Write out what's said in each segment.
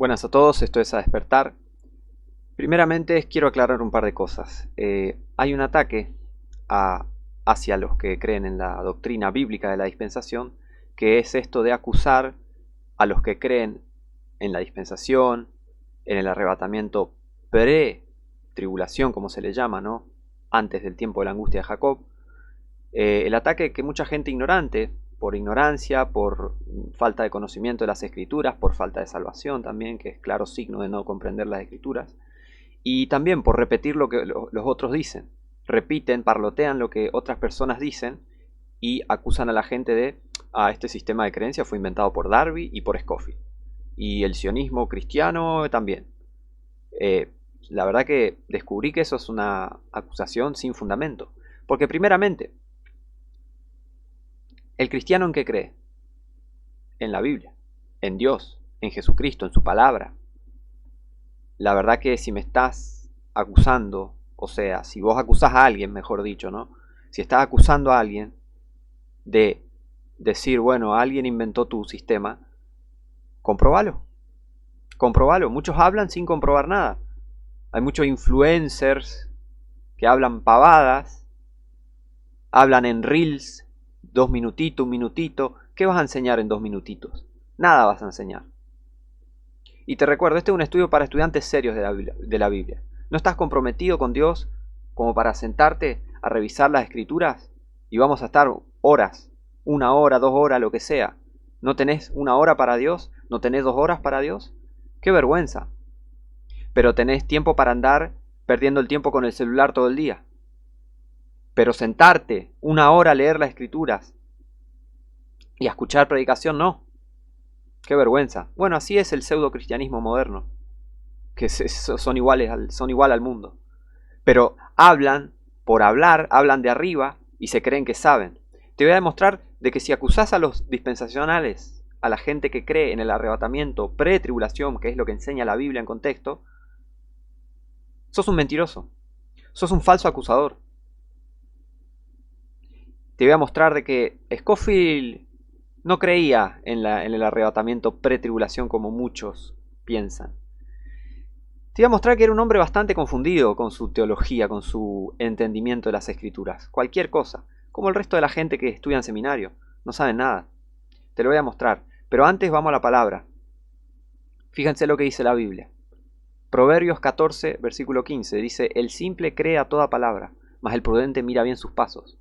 Buenas a todos, esto es A Despertar. Primeramente quiero aclarar un par de cosas. Hay un ataque hacia los que creen en la doctrina bíblica de la dispensación, que es esto de acusar a los que creen en la dispensación, en el arrebatamiento pre-tribulación, como se le llama, ¿no? Antes del tiempo de la angustia de Jacob. El ataque que mucha gente ignorante, por ignorancia, por falta de conocimiento de las escrituras, por falta de salvación también, que es claro signo de no comprender las escrituras, y también por repetir lo que los otros dicen. Repiten, parlotean lo que otras personas dicen y acusan a la gente de este sistema de creencia fue inventado por Darby y por Scofield. Y el sionismo cristiano también. La verdad que descubrí que eso es una acusación sin fundamento. Porque primeramente, ¿el cristiano en qué cree? En la Biblia, en Dios, en Jesucristo, en su palabra. La verdad que si me estás acusando, o sea, si vos acusás a alguien, mejor dicho, ¿no? Si estás acusando a alguien de decir, bueno, alguien inventó tu sistema, comprobalo. Comprobalo. Muchos hablan sin comprobar nada. Hay muchos influencers que hablan pavadas, hablan en reels, 2 minutitos, 1 minutito. ¿Qué vas a enseñar en 2 minutitos? Nada vas a enseñar. Y te recuerdo, este es un estudio para estudiantes serios de la Biblia. ¿No estás comprometido con Dios como para sentarte a revisar las escrituras? Y vamos a estar horas, 1 hora, 2 horas, lo que sea. ¿No tenés 1 hora para Dios? ¿No tenés 2 horas para Dios? ¡Qué vergüenza! Pero tenés tiempo para andar perdiendo el tiempo con el celular todo el día. Pero sentarte 1 hora a leer las escrituras y a escuchar predicación, no. ¡Qué vergüenza! Bueno, así es el pseudo cristianismo moderno, que son igual al mundo. Pero hablan por hablar, hablan de arriba y se creen que saben. Te voy a demostrar de que si acusás a los dispensacionales, a la gente que cree en el arrebatamiento pre-tribulación, que es lo que enseña la Biblia en contexto, sos un mentiroso, sos un falso acusador. Te voy a mostrar de que Scofield no creía en el arrebatamiento pre-tribulación como muchos piensan. Te voy a mostrar que era un hombre bastante confundido con su teología, con su entendimiento de las escrituras. Cualquier cosa, como el resto de la gente que estudia en seminario, no saben nada. Te lo voy a mostrar, pero antes vamos a la palabra. Fíjense lo que dice la Biblia. Proverbios 14, versículo 15, dice: el simple cree a toda palabra, mas el prudente mira bien sus pasos.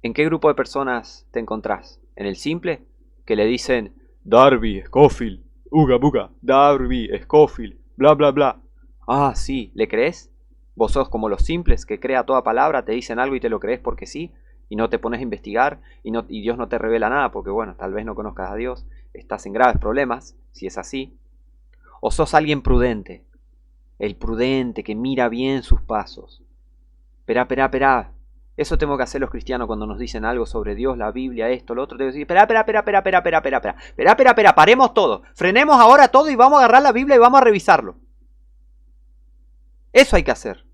¿En qué grupo de personas te encontrás? ¿En el simple? Que le dicen Darby, Scofield, Uga Buga, Darby, Scofield, bla bla bla. Ah, sí, ¿le crees? Vos sos como los simples que cree a toda palabra, te dicen algo y te lo crees porque sí, y no te pones a investigar, y Dios no te revela nada porque, bueno, tal vez no conozcas a Dios, estás en graves problemas, si es así. O sos alguien prudente, el prudente que mira bien sus pasos. Esperá. Eso tenemos que hacer los cristianos cuando nos dicen algo sobre Dios, la Biblia, esto, lo otro. Tengo que decir, espera, paremos todo. Frenemos ahora todo y vamos a agarrar la Biblia y vamos a revisarlo. Eso hay que hacer.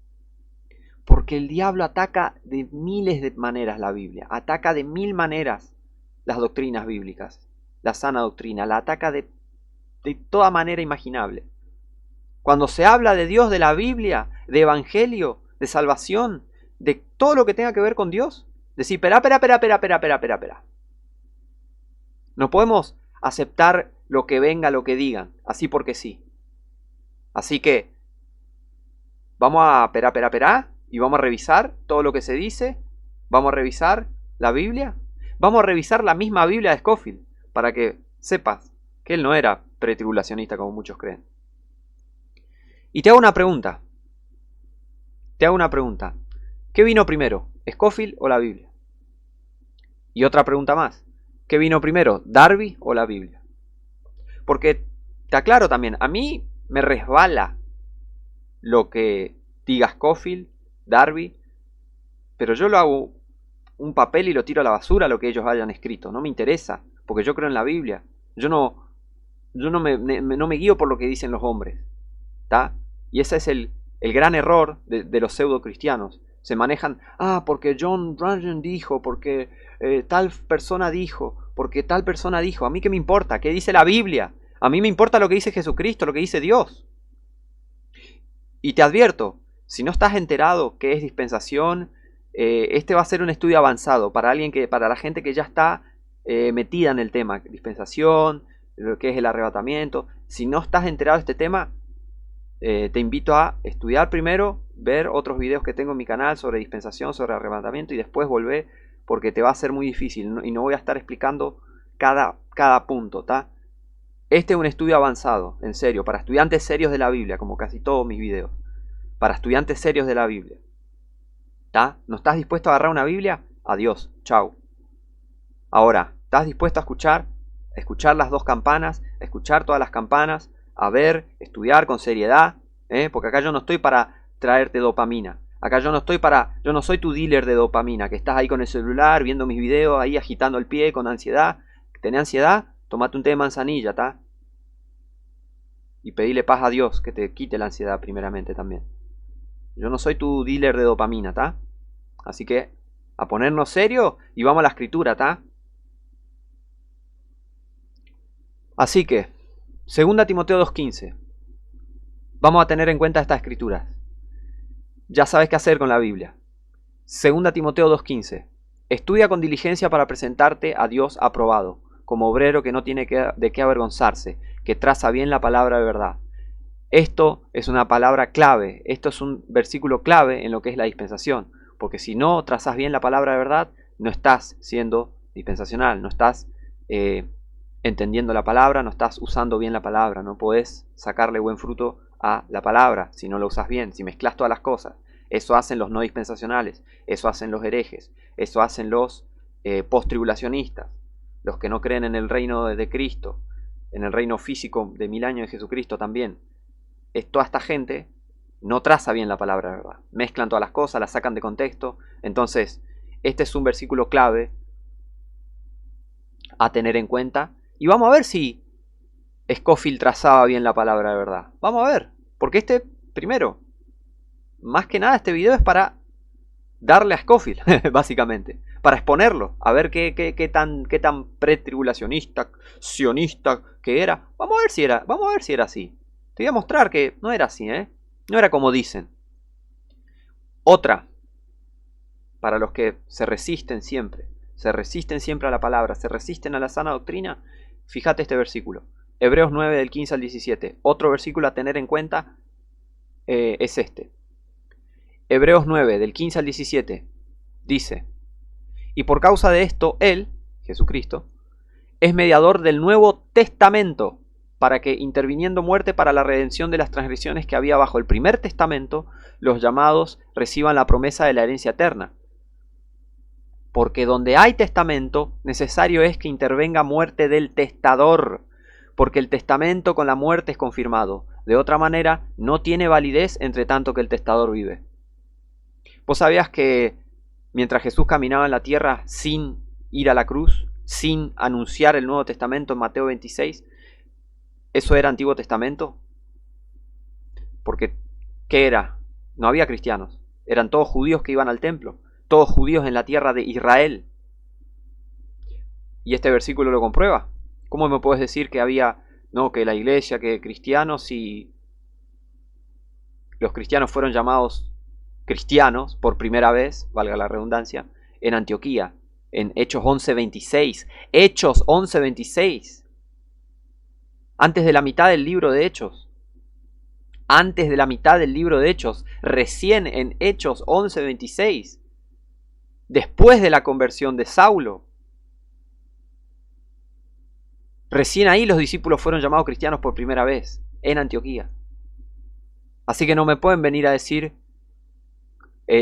Porque el diablo ataca de miles de maneras la Biblia. Ataca de 1000 maneras las doctrinas bíblicas. La sana doctrina. La ataca de toda manera imaginable. Cuando se habla de Dios, de la Biblia, de evangelio, de salvación, de todo lo que tenga que ver con Dios, decir, espera. No podemos aceptar lo que venga, lo que digan, así porque sí. Así que vamos a esperar y vamos a revisar todo lo que se dice. Vamos a revisar la Biblia. Vamos a revisar la misma Biblia de Scofield para que sepas que él no era pretribulacionista como muchos creen. Y te hago una pregunta. ¿Qué vino primero, Scofield o la Biblia? Y otra pregunta más. ¿Qué vino primero, Darby o la Biblia? Porque te aclaro también, a mí me resbala lo que diga Scofield, Darby, pero yo lo hago un papel y lo tiro a la basura lo que ellos hayan escrito. No me interesa, porque yo creo en la Biblia. Yo no me guío por lo que dicen los hombres. ¿Tá? Y ese es el gran error de los pseudo cristianos. Se manejan, porque John Bunyan dijo, porque tal persona dijo, porque tal persona dijo. ¿A mí qué me importa? ¿Qué dice la Biblia? A mí me importa lo que dice Jesucristo, lo que dice Dios. Y te advierto, si no estás enterado qué es dispensación, este va a ser un estudio avanzado para para la gente que ya está metida en el tema, dispensación, lo que es el arrebatamiento. Si no estás enterado de este tema, te invito a estudiar primero, ver otros videos que tengo en mi canal sobre dispensación, sobre arrebatamiento, y después volver, porque te va a ser muy difícil y no voy a estar explicando cada punto, ¿tá? Este es un estudio avanzado, en serio, para estudiantes serios de la Biblia, como casi todos mis videos. Para estudiantes serios de la Biblia. ¿Tá? ¿No estás dispuesto a agarrar una Biblia? Adiós, chau. Ahora, ¿estás dispuesto a escuchar las dos campanas, escuchar todas las campanas, a ver, estudiar con seriedad? Porque acá yo no estoy para traerte dopamina. Acá yo no soy tu dealer de dopamina, que estás ahí con el celular, viendo mis videos, ahí agitando el pie con ansiedad. ¿Tenés ansiedad? Tomate un té de manzanilla, ¿tá? Y pedile paz a Dios, que te quite la ansiedad primeramente también. Yo no soy tu dealer de dopamina, ¿tá? Así que a ponernos serio y vamos a la escritura, ¿tá? Así que, 2 Timoteo 2:15. Vamos a tener en cuenta estas escrituras. Ya sabes qué hacer con la Biblia. 2 Timoteo 2:15. Estudia con diligencia para presentarte a Dios aprobado, como obrero que no tiene de qué avergonzarse, que traza bien la palabra de verdad. Esto es una palabra clave, esto es un versículo clave en lo que es la dispensación, porque si no trazas bien la palabra de verdad, no estás siendo dispensacional, no estás entendiendo la palabra, no estás usando bien la palabra, no podés sacarle buen fruto a la palabra si no la usas bien, si mezclas todas las cosas. Eso hacen los no dispensacionales, eso hacen los herejes, eso hacen los post-tribulacionistas, los que no creen en el reino de Cristo, en el reino físico de 1000 años de Jesucristo también. Toda esta gente no traza bien la palabra de verdad, mezclan todas las cosas, las sacan de contexto. Entonces, este es un versículo clave a tener en cuenta, y vamos a ver si Scofield trazaba bien la palabra de verdad. Vamos a ver, porque primero, más que nada este video es para darle a Scofield, básicamente, para exponerlo, a ver qué tan pretribulacionista, sionista que era. Vamos a ver si era así. Te voy a mostrar que no era así, no era como dicen. Otra, para los que se resisten siempre a la palabra, se resisten a la sana doctrina, fíjate este versículo. Hebreos 9 del 15 al 17. Otro versículo a tener en cuenta es este. Hebreos 9 del 15 al 17 dice: y por causa de esto, Él, Jesucristo, es mediador del Nuevo Testamento, para que, interviniendo muerte para la redención de las transgresiones que había bajo el primer testamento, los llamados reciban la promesa de la herencia eterna. Porque donde hay testamento, necesario es que intervenga muerte del testador, porque el testamento con la muerte es confirmado. De otra manera, no tiene validez entre tanto que el testador vive. ¿Vos sabías que mientras Jesús caminaba en la tierra sin ir a la cruz, sin anunciar el Nuevo Testamento en Mateo 26, eso era Antiguo Testamento? Porque, ¿qué era? No había cristianos, eran todos judíos que iban al templo, todos judíos en la tierra de Israel. Y este versículo lo comprueba. ¿Cómo me puedes decir que que la iglesia, que cristianos, y los cristianos fueron llamados cristianos por primera vez, valga la redundancia, en Antioquía, en Hechos 11:26? Hechos 11:26. Antes de la mitad del libro de Hechos. Antes de la mitad del libro de Hechos. Recién en Hechos 11:26. Después de la conversión de Saulo. Recién ahí los discípulos fueron llamados cristianos por primera vez, en Antioquía. Así que no me pueden venir a decir,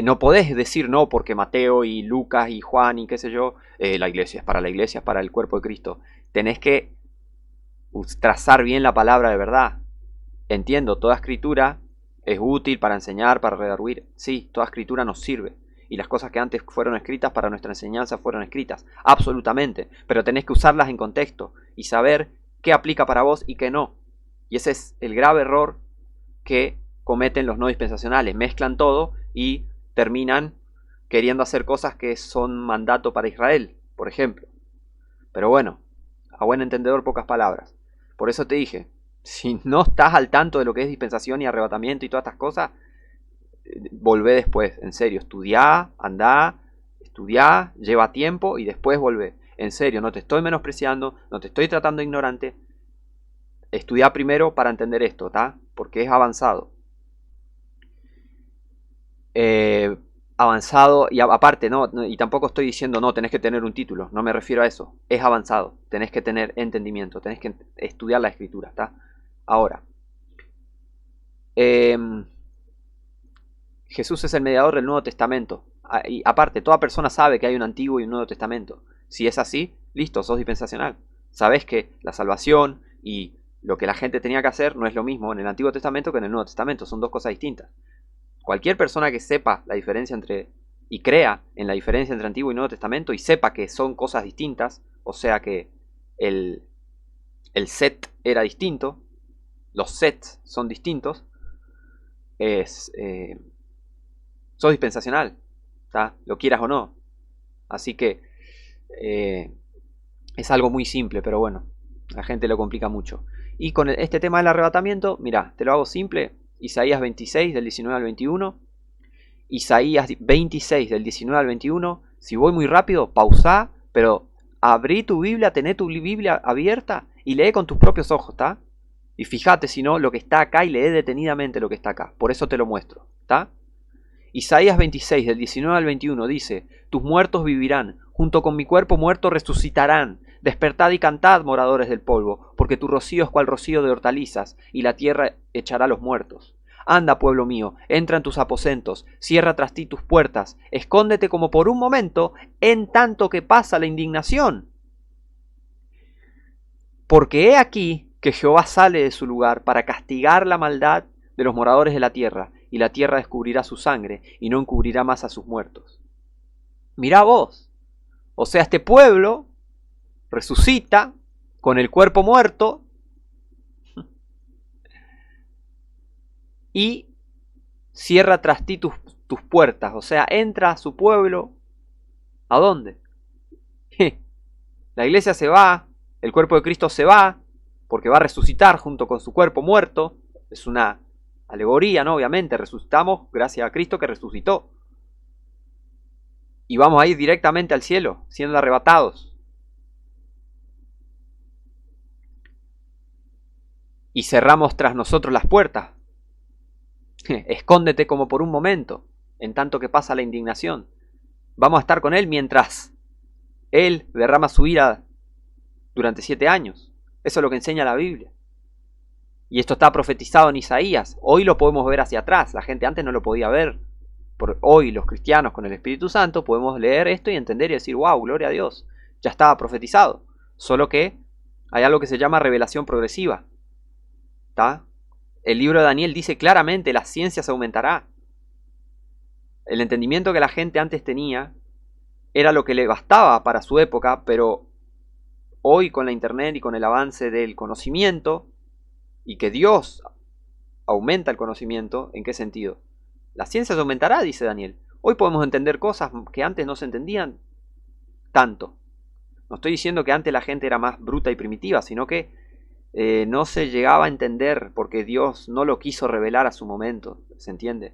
no podés decir no, porque Mateo y Lucas y Juan y qué sé yo, la iglesia es para el cuerpo de Cristo. Tenés que trazar bien la palabra de verdad. Entiendo, toda escritura es útil para enseñar, para redarguir. Sí, toda escritura nos sirve. Y las cosas que antes fueron escritas para nuestra enseñanza fueron escritas. Absolutamente. Pero tenés que usarlas en contexto y saber qué aplica para vos y qué no. Y ese es el grave error que cometen los no dispensacionales. Mezclan todo y terminan queriendo hacer cosas que son mandato para Israel, por ejemplo. Pero bueno, a buen entendedor, pocas palabras. Por eso te dije, si no estás al tanto de lo que es dispensación y arrebatamiento y todas estas cosas, volvé después, en serio, estudiá, andá, estudiá, lleva tiempo y después volvé. En serio, no te estoy menospreciando, no te estoy tratando de ignorante. Estudiá primero para entender esto, ¿tá? Porque es avanzado. Avanzado, y aparte, y tampoco estoy diciendo, no, tenés que tener un título, no me refiero a eso. Es avanzado, tenés que tener entendimiento, tenés que estudiar la escritura, ¿tá? Ahora, Jesús es el mediador del Nuevo Testamento. Y aparte, toda persona sabe que hay un Antiguo y un Nuevo Testamento. Si es así, listo, sos dispensacional. Sabés que la salvación y lo que la gente tenía que hacer no es lo mismo en el Antiguo Testamento que en el Nuevo Testamento. Son dos cosas distintas. Cualquier persona que sepa la diferencia entre y crea en la diferencia entre Antiguo y Nuevo Testamento y sepa que son cosas distintas, o sea que el set era distinto, los sets son distintos, sos dispensacional, ¿tá? Lo quieras o no. Así que es algo muy simple, pero bueno, la gente lo complica mucho. Y con este tema del arrebatamiento, mira, te lo hago simple. Isaías 26 del 19 al 21. Isaías 26 del 19 al 21. Si voy muy rápido, pausá, pero abrí tu Biblia, tené tu Biblia abierta y lee con tus propios ojos, ¿está? Y fíjate si no lo que está acá y lee detenidamente lo que está acá. Por eso te lo muestro, ¿está? Isaías 26 del 19 al 21 dice: tus muertos vivirán, junto con mi cuerpo muerto resucitarán. Despertad y cantad, moradores del polvo, porque tu rocío es cual rocío de hortalizas, y la tierra echará a los muertos. Anda, pueblo mío, entra en tus aposentos, cierra tras ti tus puertas, escóndete como por un momento, en tanto que pasa la indignación. Porque he aquí que Jehová sale de su lugar para castigar la maldad de los moradores de la tierra, y la tierra descubrirá su sangre, y no encubrirá más a sus muertos. Mirá vos, o sea, este pueblo resucita con el cuerpo muerto y cierra tras ti tus puertas. O sea, entra a su pueblo. ¿A dónde? La iglesia se va, el cuerpo de Cristo se va, porque va a resucitar junto con su cuerpo muerto. Es una alegoría, ¿no? Obviamente, resucitamos gracias a Cristo que resucitó. Y vamos a ir directamente al cielo, siendo arrebatados. Y cerramos tras nosotros las puertas. Escóndete como por un momento, en tanto que pasa la indignación. Vamos a estar con Él mientras Él derrama su ira durante 7 años. Eso es lo que enseña la Biblia. Y esto está profetizado en Isaías. Hoy lo podemos ver hacia atrás. La gente antes no lo podía ver. Por hoy los cristianos con el Espíritu Santo podemos leer esto y entender y decir: wow, gloria a Dios. Ya estaba profetizado. Solo que hay algo que se llama revelación progresiva. ¿Está? El libro de Daniel dice claramente: la ciencia se aumentará. El entendimiento que la gente antes tenía era lo que le bastaba para su época, pero hoy con la internet y con el avance del conocimiento, y que Dios aumenta el conocimiento, ¿en qué sentido? La ciencia se aumentará, dice Daniel. Hoy podemos entender cosas que antes no se entendían tanto. No estoy diciendo que antes la gente era más bruta y primitiva, sino que no se llegaba a entender porque Dios no lo quiso revelar a su momento, ¿se entiende?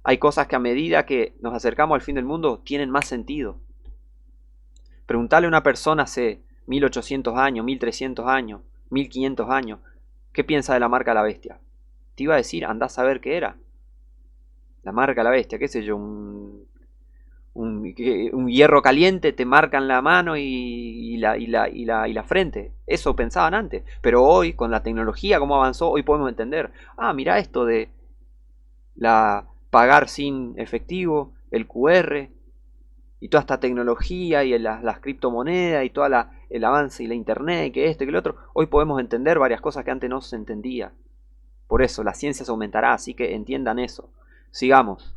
Hay cosas que a medida que nos acercamos al fin del mundo tienen más sentido. Preguntarle a una persona hace 1800 años, 1300 años, 1500 años, ¿qué piensa de la marca de la bestia? Te iba a decir, andá a saber qué era. La marca de la bestia, qué sé yo, un hierro caliente te marcan la mano y la frente. Eso pensaban antes. Pero hoy, con la tecnología como avanzó, hoy podemos entender: ah, mira esto de pagar sin efectivo, el QR y toda esta tecnología y las criptomonedas y todo el avance y la internet, que esto y que lo otro. Hoy podemos entender varias cosas que antes no se entendía. Por eso la ciencia se aumentará, así que entiendan eso. Sigamos.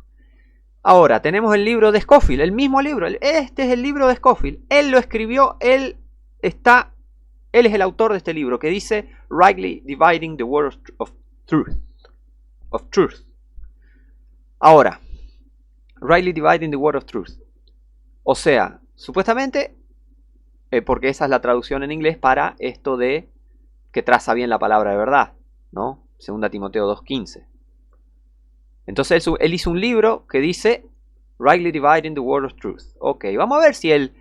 Ahora, tenemos el libro de Scofield, el mismo libro. Este es el libro de Scofield. Él lo escribió, él es el autor de este libro, que dice Rightly Dividing the Word of Truth. Ahora, Rightly Dividing the Word of Truth. O sea, supuestamente, porque esa es la traducción en inglés para esto de que traza bien la palabra de verdad, ¿no? 2 Timoteo 2:15. Entonces él hizo un libro que dice Rightly Dividing the Word of Truth. Ok, vamos a ver si él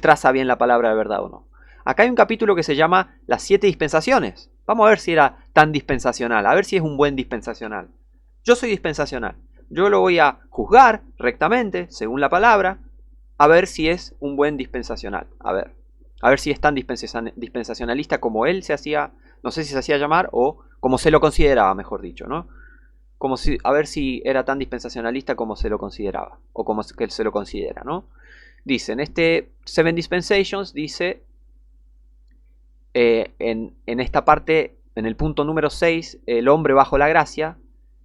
traza bien la palabra de verdad o no. Acá hay un capítulo que se llama Las 7 dispensaciones. Vamos a ver si era tan dispensacional, a ver si es un buen dispensacional. Yo soy dispensacional. Yo lo voy a juzgar rectamente, según la palabra, a ver si es un buen dispensacional. A ver si es tan dispensacionalista como él se hacía, no sé si se hacía llamar o como se lo consideraba, mejor dicho, ¿no? A ver si era tan dispensacionalista como se lo consideraba, o como que se lo considera, ¿no? Dice, en este Seven Dispensations, dice, en esta parte, en el punto número 6, el hombre bajo la gracia,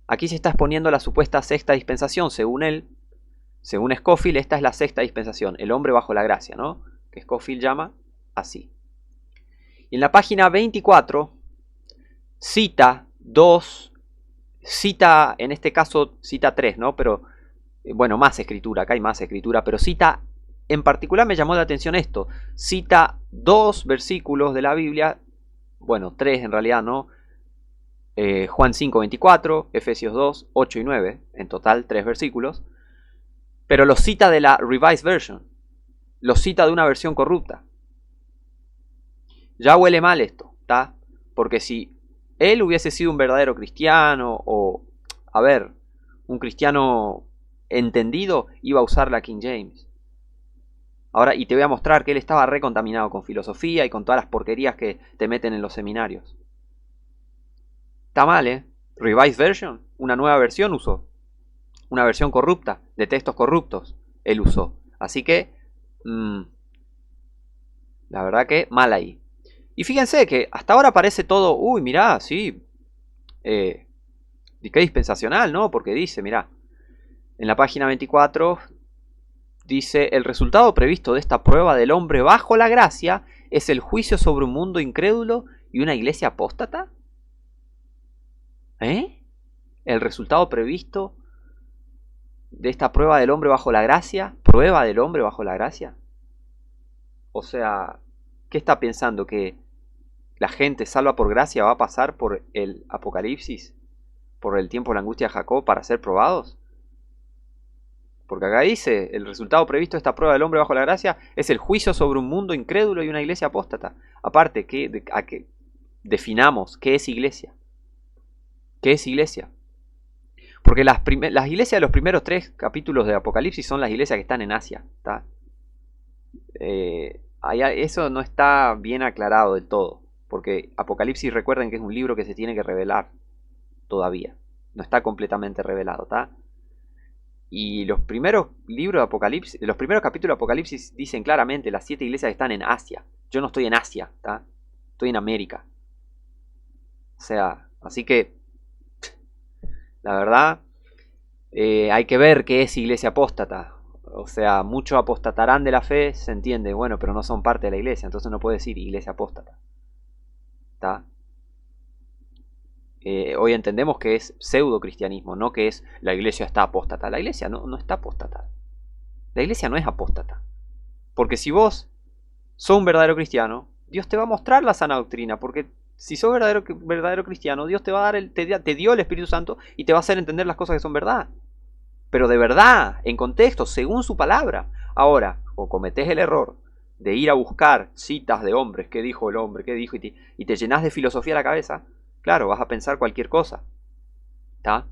aquí se está exponiendo la supuesta sexta dispensación, según él, según Scofield, esta es la sexta dispensación, el hombre bajo la gracia, ¿no? Que Scofield llama así. Y en la página 24, cita en este caso cita 3, ¿no? Pero, bueno, más escritura, acá hay más escritura, pero cita, en particular me llamó la atención esto, cita 2 versículos de la Biblia, bueno, 3 en realidad, ¿no? Juan 5:24, Efesios 2, 8 y 9, en total 3 versículos, pero los cita de la Revised Version, los cita de una versión corrupta. Ya huele mal esto, ¿está? Porque si él hubiese sido un verdadero cristiano, o, a ver, un cristiano entendido, iba a usar la King James. Ahora, y te voy a mostrar que él estaba recontaminado con filosofía y con todas las porquerías que te meten en los seminarios. Está mal, ¿eh? Revised Version, una nueva versión usó. Una versión corrupta, de textos corruptos, él usó. Así que, la verdad que mal ahí. Y fíjense que hasta ahora parece todo, uy, mirá, sí, qué dispensacional, ¿no? Porque dice, mirá, en la página 24 dice, el resultado previsto de esta prueba del hombre bajo la gracia es el juicio sobre un mundo incrédulo y una iglesia apóstata. El resultado previsto de esta prueba del hombre bajo la gracia, prueba del hombre bajo la gracia. O sea, ¿qué está pensando? ¿Que la gente salva por gracia va a pasar por el Apocalipsis, por el tiempo de la angustia de Jacob para ser probados? Porque acá dice, el resultado previsto de esta prueba del hombre bajo la gracia es el juicio sobre un mundo incrédulo y una iglesia apóstata. Aparte, que definamos qué es iglesia. ¿Qué es iglesia? Porque las iglesias de los primeros 3 capítulos de Apocalipsis son las iglesias que están en Asia. ¿Está? Eso no está bien aclarado del todo. Porque Apocalipsis, recuerden que es un libro que se tiene que revelar todavía. No está completamente revelado, ¿está? Y los primeros libros de Apocalipsis, los primeros capítulos de Apocalipsis dicen claramente las 7 iglesias que están en Asia. Yo no estoy en Asia, ¿está? Estoy en América. O sea, así que, la verdad, hay que ver qué es iglesia apóstata. O sea, muchos apostatarán de la fe, se entiende, bueno, pero no son parte de la iglesia, entonces no puede decir iglesia apóstata. ¿Está? Hoy entendemos que es pseudo cristianismo, no que es la iglesia está apóstata. La iglesia no está apóstata. La iglesia no es apóstata. Porque si vos sos un verdadero cristiano, Dios te va a mostrar la sana doctrina. Porque si sos verdadero cristiano, Dios te va a dar te dio el Espíritu Santo y te va a hacer entender las cosas que son verdad. Pero de verdad, en contexto, según su palabra. Ahora, o cometés el error de ir a buscar citas de hombres, qué dijo el hombre, qué dijo, y te llenás de filosofía la cabeza, claro, vas a pensar cualquier cosa. ¿Está?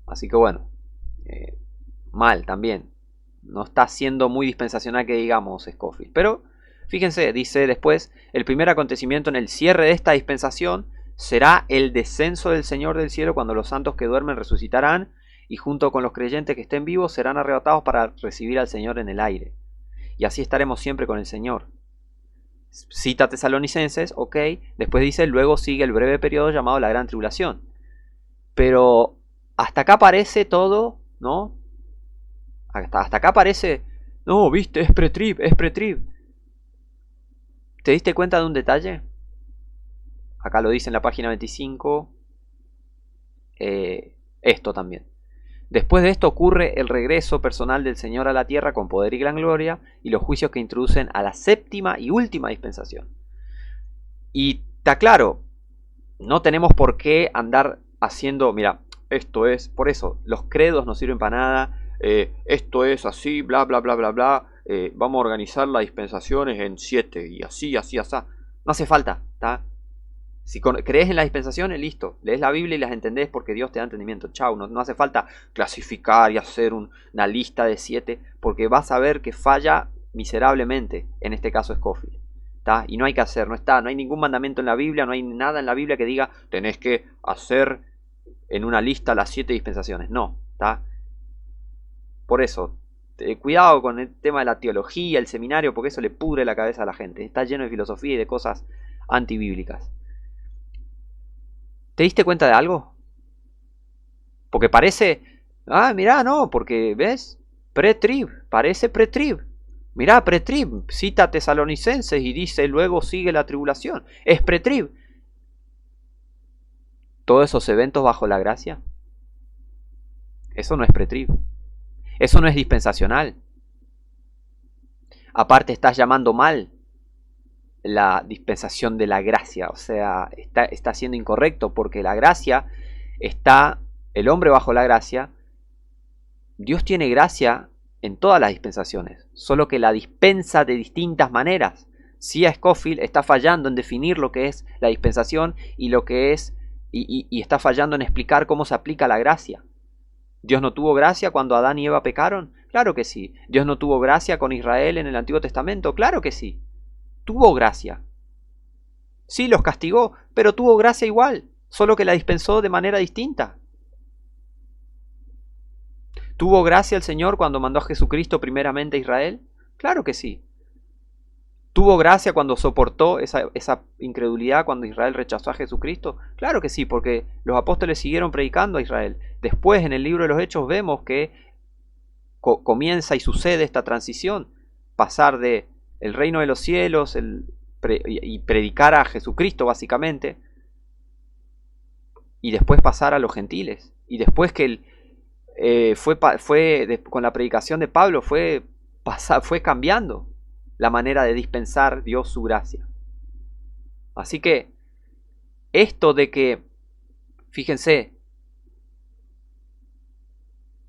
Así que bueno, mal también. No está siendo muy dispensacional que digamos Scofield. Pero, fíjense, dice después, el primer acontecimiento en el cierre de esta dispensación será el descenso del Señor del cielo cuando los santos que duermen resucitarán y junto con los creyentes que estén vivos serán arrebatados para recibir al Señor en el aire. Y así estaremos siempre con el Señor. Cita Tesalonicenses, ok. Después dice, luego sigue el breve periodo llamado la gran tribulación. Pero hasta acá parece todo, ¿no? Hasta acá parece, no, viste, es pre-trib, es pre-trib. ¿Te diste cuenta de un detalle? Acá lo dice en la página 25. Esto también. Después de esto ocurre el regreso personal del Señor a la tierra con poder y gran gloria y los juicios que introducen a la séptima y última dispensación. Y te aclaro, no tenemos por qué andar haciendo, mira, esto es, por eso, los credos no sirven para nada, esto es así, bla, bla, bla, bla, bla, vamos a organizar las dispensaciones en 7 y así, así, así. No hace falta, ¿está? Si crees en las dispensaciones, listo, lees la Biblia y las entendés porque Dios te da entendimiento. Chau, no hace falta clasificar y hacer una lista de 7, porque vas a ver que falla miserablemente, en este caso Scofield. ¿Tá? Y no hay que hacer, no hay ningún mandamiento en la Biblia, no hay nada en la Biblia que diga tenés que hacer en una lista las 7 dispensaciones. No, ¿tá? Por eso, cuidado con el tema de la teología, el seminario, porque eso le pudre la cabeza a la gente. Está lleno de filosofía y de cosas antibíblicas. ¿Te diste cuenta de algo? Porque parece, mirá, no, porque, ¿ves? Pre-trib, parece pre-trib. Mirá, pre-trib, cita Tesalonicenses y dice, luego sigue la tribulación. Es pre-trib. Todos esos eventos bajo la gracia, eso no es pre-trib. Eso no es dispensacional. Aparte estás llamando mal la dispensación de la gracia, o sea, está siendo incorrecto, porque la gracia está, el hombre bajo la gracia, Dios tiene gracia en todas las dispensaciones, solo que la dispensa de distintas maneras. Si a Scofield está fallando en definir lo que es la dispensación y lo que es, y está fallando en explicar cómo se aplica la gracia. ¿Dios no tuvo gracia cuando Adán y Eva pecaron? Claro que sí. ¿Dios no tuvo gracia con Israel en el Antiguo Testamento? Claro que sí. Tuvo gracia. Sí, los castigó, pero tuvo gracia igual, solo que la dispensó de manera distinta. ¿Tuvo gracia el Señor cuando mandó a Jesucristo primeramente a Israel? Claro que sí. ¿Tuvo gracia cuando soportó esa incredulidad cuando Israel rechazó a Jesucristo? Claro que sí, porque los apóstoles siguieron predicando a Israel. Después, en el libro de los Hechos, vemos que comienza y sucede esta transición, pasar de el reino de los cielos y predicar a Jesucristo básicamente, y después pasar a los gentiles, y después que con la predicación de Pablo fue cambiando la manera de dispensar Dios su gracia. Así que esto de que, fíjense,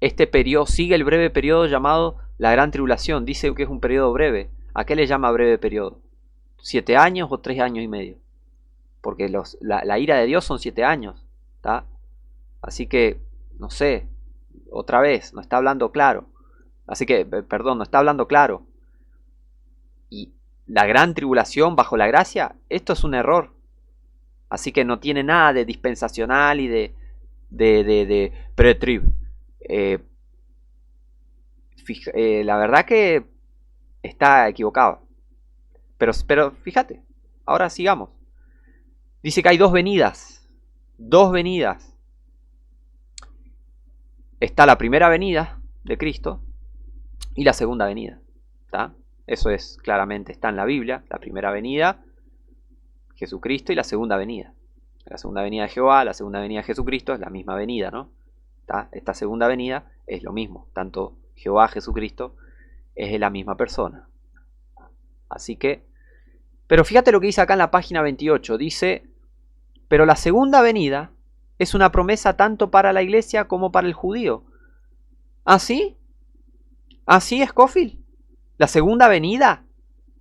este periodo sigue el breve periodo llamado la gran tribulación, dice que es un periodo breve. ¿A qué le llama breve periodo? ¿7 años o 3 años y medio? Porque la ira de Dios son 7 años, ¿tá? Así que, no sé, otra vez, no está hablando claro. Así que, perdón, no está hablando claro. Y la gran tribulación bajo la gracia, esto es un error. Así que no tiene nada de dispensacional y de pre-trib. La verdad que está equivocado. Pero fíjate, ahora sigamos. Dice que hay 2 venidas. 2 venidas. Está la primera venida de Cristo y la segunda venida. ¿Tá? Eso es claramente, está en la Biblia. La primera venida, Jesucristo, y la segunda venida. La segunda venida de Jehová, la segunda venida de Jesucristo es la misma venida, ¿no? ¿Tá? Esta segunda venida es lo mismo. Tanto Jehová, Jesucristo, es la misma persona. Así que, pero fíjate lo que dice acá en la página 28. Dice, pero la segunda venida es una promesa tanto para la iglesia como para el judío. ¿Así? ¿Así es, Scofield? ¿La segunda venida?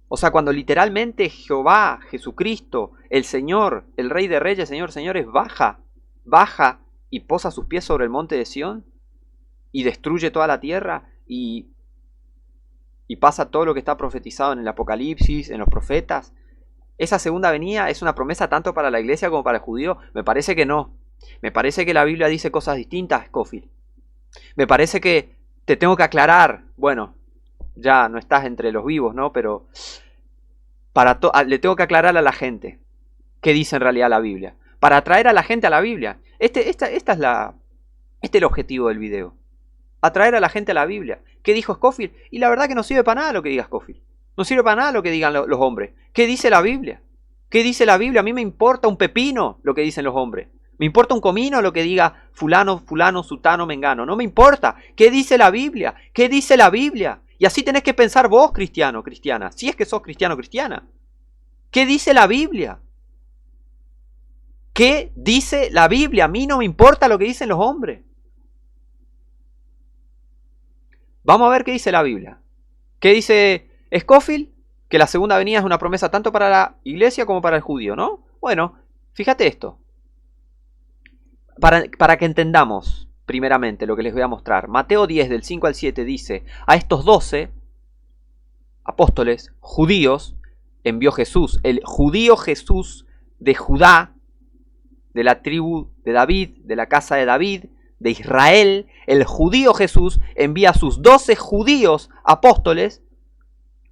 O sea, cuando literalmente Jehová, Jesucristo, el Señor, el Rey de Reyes, Señor, señores, baja y posa sus pies sobre el monte de Sión y destruye toda la tierra y pasa todo lo que está profetizado en el Apocalipsis, en los profetas. ¿Esa segunda venida es una promesa tanto para la iglesia como para el judío? Me parece que no. Me parece que la Biblia dice cosas distintas, Scofield. Me parece que te tengo que aclarar. Bueno, ya no estás entre los vivos, ¿no? Pero le tengo que aclarar a la gente qué dice en realidad la Biblia. Para atraer a la gente a la Biblia. Este es el objetivo del video. Atraer a la gente a la Biblia. ¿Qué dijo Scofield? Y la verdad que no sirve para nada lo que diga Scofield. No sirve para nada lo que digan los hombres. ¿Qué dice la Biblia? ¿Qué dice la Biblia? A mí me importa un pepino lo que dicen los hombres. Me importa un comino lo que diga fulano, sutano, mengano. No me importa. ¿Qué dice la Biblia? ¿Qué dice la Biblia? Y así tenés que pensar vos, cristiano, cristiana. Si es que sos cristiano, cristiana. ¿Qué dice la Biblia? ¿Qué dice la Biblia? A mí no me importa lo que dicen los hombres. Vamos a ver qué dice la Biblia. ¿Qué dice Scofield? Que la segunda venida es una promesa tanto para la iglesia como para el judío, ¿no? Bueno, fíjate esto. Para que entendamos primeramente lo que les voy a mostrar. Mateo 10 del 5 al 7 dice, a estos 12 apóstoles judíos envió Jesús. El judío Jesús de Judá, de la tribu de David, de la casa de David, de Israel, el judío Jesús envía a sus 12 judíos apóstoles,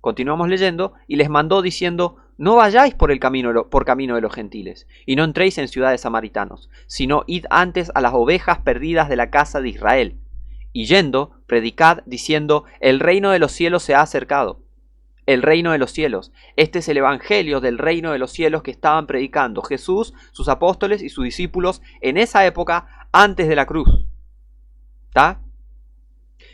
continuamos leyendo, y les mandó diciendo, no vayáis por camino de los gentiles, y no entréis en ciudades samaritanos, sino id antes a las ovejas perdidas de la casa de Israel. Y yendo, predicad, diciendo, el reino de los cielos se ha acercado. El reino de los cielos. Este es el evangelio del reino de los cielos que estaban predicando Jesús, sus apóstoles y sus discípulos en esa época antes de la cruz. ¿Está?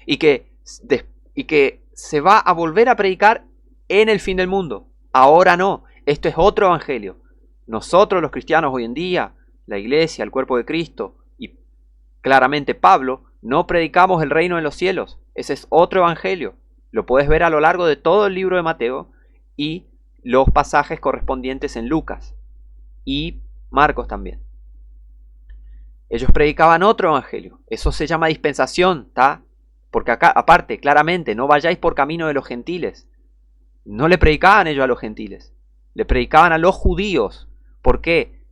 Y que se va a volver a predicar en el fin del mundo. Ahora no. Esto es otro evangelio. Nosotros los cristianos hoy en día, la iglesia, el cuerpo de Cristo y claramente Pablo, no predicamos el reino de los cielos. Ese es otro evangelio. Lo puedes ver a lo largo de todo el libro de Mateo y los pasajes correspondientes en Lucas y Marcos también. Ellos predicaban otro evangelio. Eso se llama dispensación, ¿está? Porque acá, aparte, claramente, no vayáis por camino de los gentiles. No le predicaban ellos a los gentiles. Le predicaban a los judíos. ¿Por qué?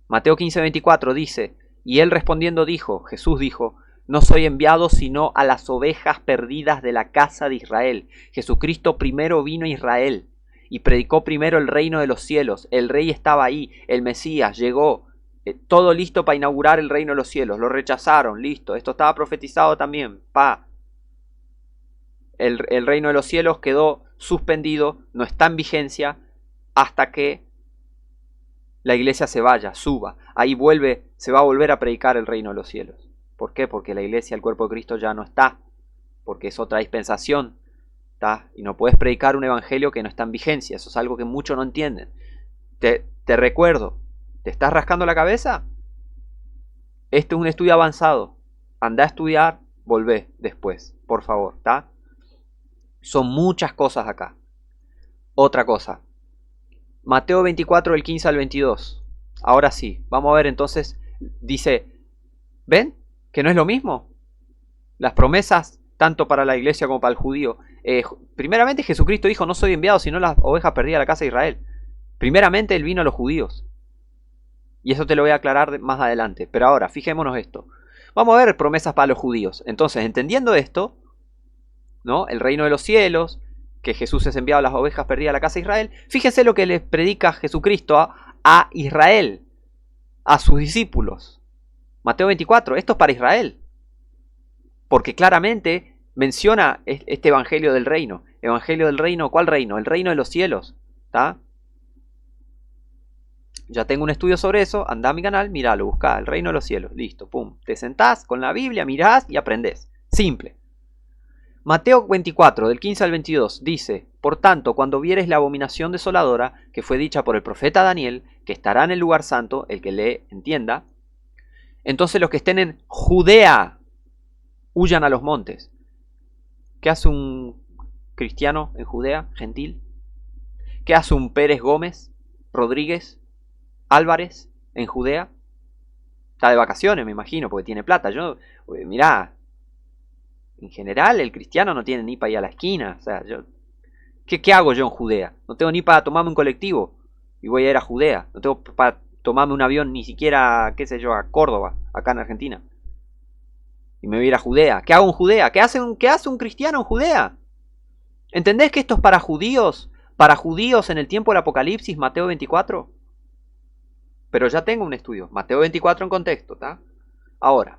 Mateo 15:24 dice, y él respondiendo dijo, Jesús dijo, no soy enviado sino a las ovejas perdidas de la casa de Israel. Jesucristo primero vino a Israel y predicó primero el reino de los cielos. El rey estaba ahí, el Mesías llegó, todo listo para inaugurar el reino de los cielos. Lo rechazaron, listo. Esto estaba profetizado también. El reino de los cielos quedó suspendido, no está en vigencia hasta que la iglesia se vaya, suba. Ahí se va a volver a predicar el reino de los cielos. ¿Por qué? Porque la iglesia, el cuerpo de Cristo ya no está, porque es otra dispensación, ¿está? Y no puedes predicar un evangelio que no está en vigencia. Eso es algo que muchos no entienden. Te recuerdo, ¿te estás rascando la cabeza? Este es un estudio avanzado. Anda a estudiar, volvé después, por favor, ¿está? Son muchas cosas acá. Otra cosa. Mateo 24, del 15 al 22. Ahora sí, vamos a ver entonces, dice, ¿ven? Que no es lo mismo. Las promesas, tanto para la iglesia como para el judío. Primeramente Jesucristo dijo, no soy enviado sino las ovejas perdidas de la casa de Israel. Primeramente Él vino a los judíos. Y eso te lo voy a aclarar más adelante. Pero ahora, fijémonos esto. Vamos a ver promesas para los judíos. Entonces, entendiendo esto, ¿no? El reino de los cielos, que Jesús es enviado a las ovejas perdidas de la casa de Israel. Fíjense lo que les predica Jesucristo a Israel, a sus discípulos. Mateo 24, esto es para Israel. Porque claramente menciona este evangelio del reino. Evangelio del reino, ¿cuál reino? El reino de los cielos. ¿Está? Ya tengo un estudio sobre eso. Anda a mi canal, míralo, buscá el reino de los cielos. Listo, pum. Te sentás con la Biblia, mirás y aprendés. Simple. Mateo 24, del 15 al 22, dice, por tanto, cuando vieres la abominación desoladora, que fue dicha por el profeta Daniel, que estará en el lugar santo, el que lee entienda, entonces los que estén en Judea, huyan a los montes. ¿Qué hace un cristiano en Judea, gentil? ¿Qué hace un Pérez Gómez, Rodríguez, Álvarez en Judea? Está de vacaciones, me imagino, porque tiene plata. Mirá, en general el cristiano no tiene ni para ir a la esquina. O sea, ¿qué hago yo en Judea? No tengo ni para tomarme un colectivo y voy a ir a Judea. No tengo para tomarme un avión ni siquiera, qué sé yo, a Córdoba, acá en Argentina. Y me voy a ir a Judea. ¿Qué hago en Judea? ¿Qué hace un cristiano en Judea? ¿Entendés que esto es para judíos? Para judíos en el tiempo del Apocalipsis, Mateo 24. Pero ya tengo un estudio. Mateo 24 en contexto, ¿está? Ahora.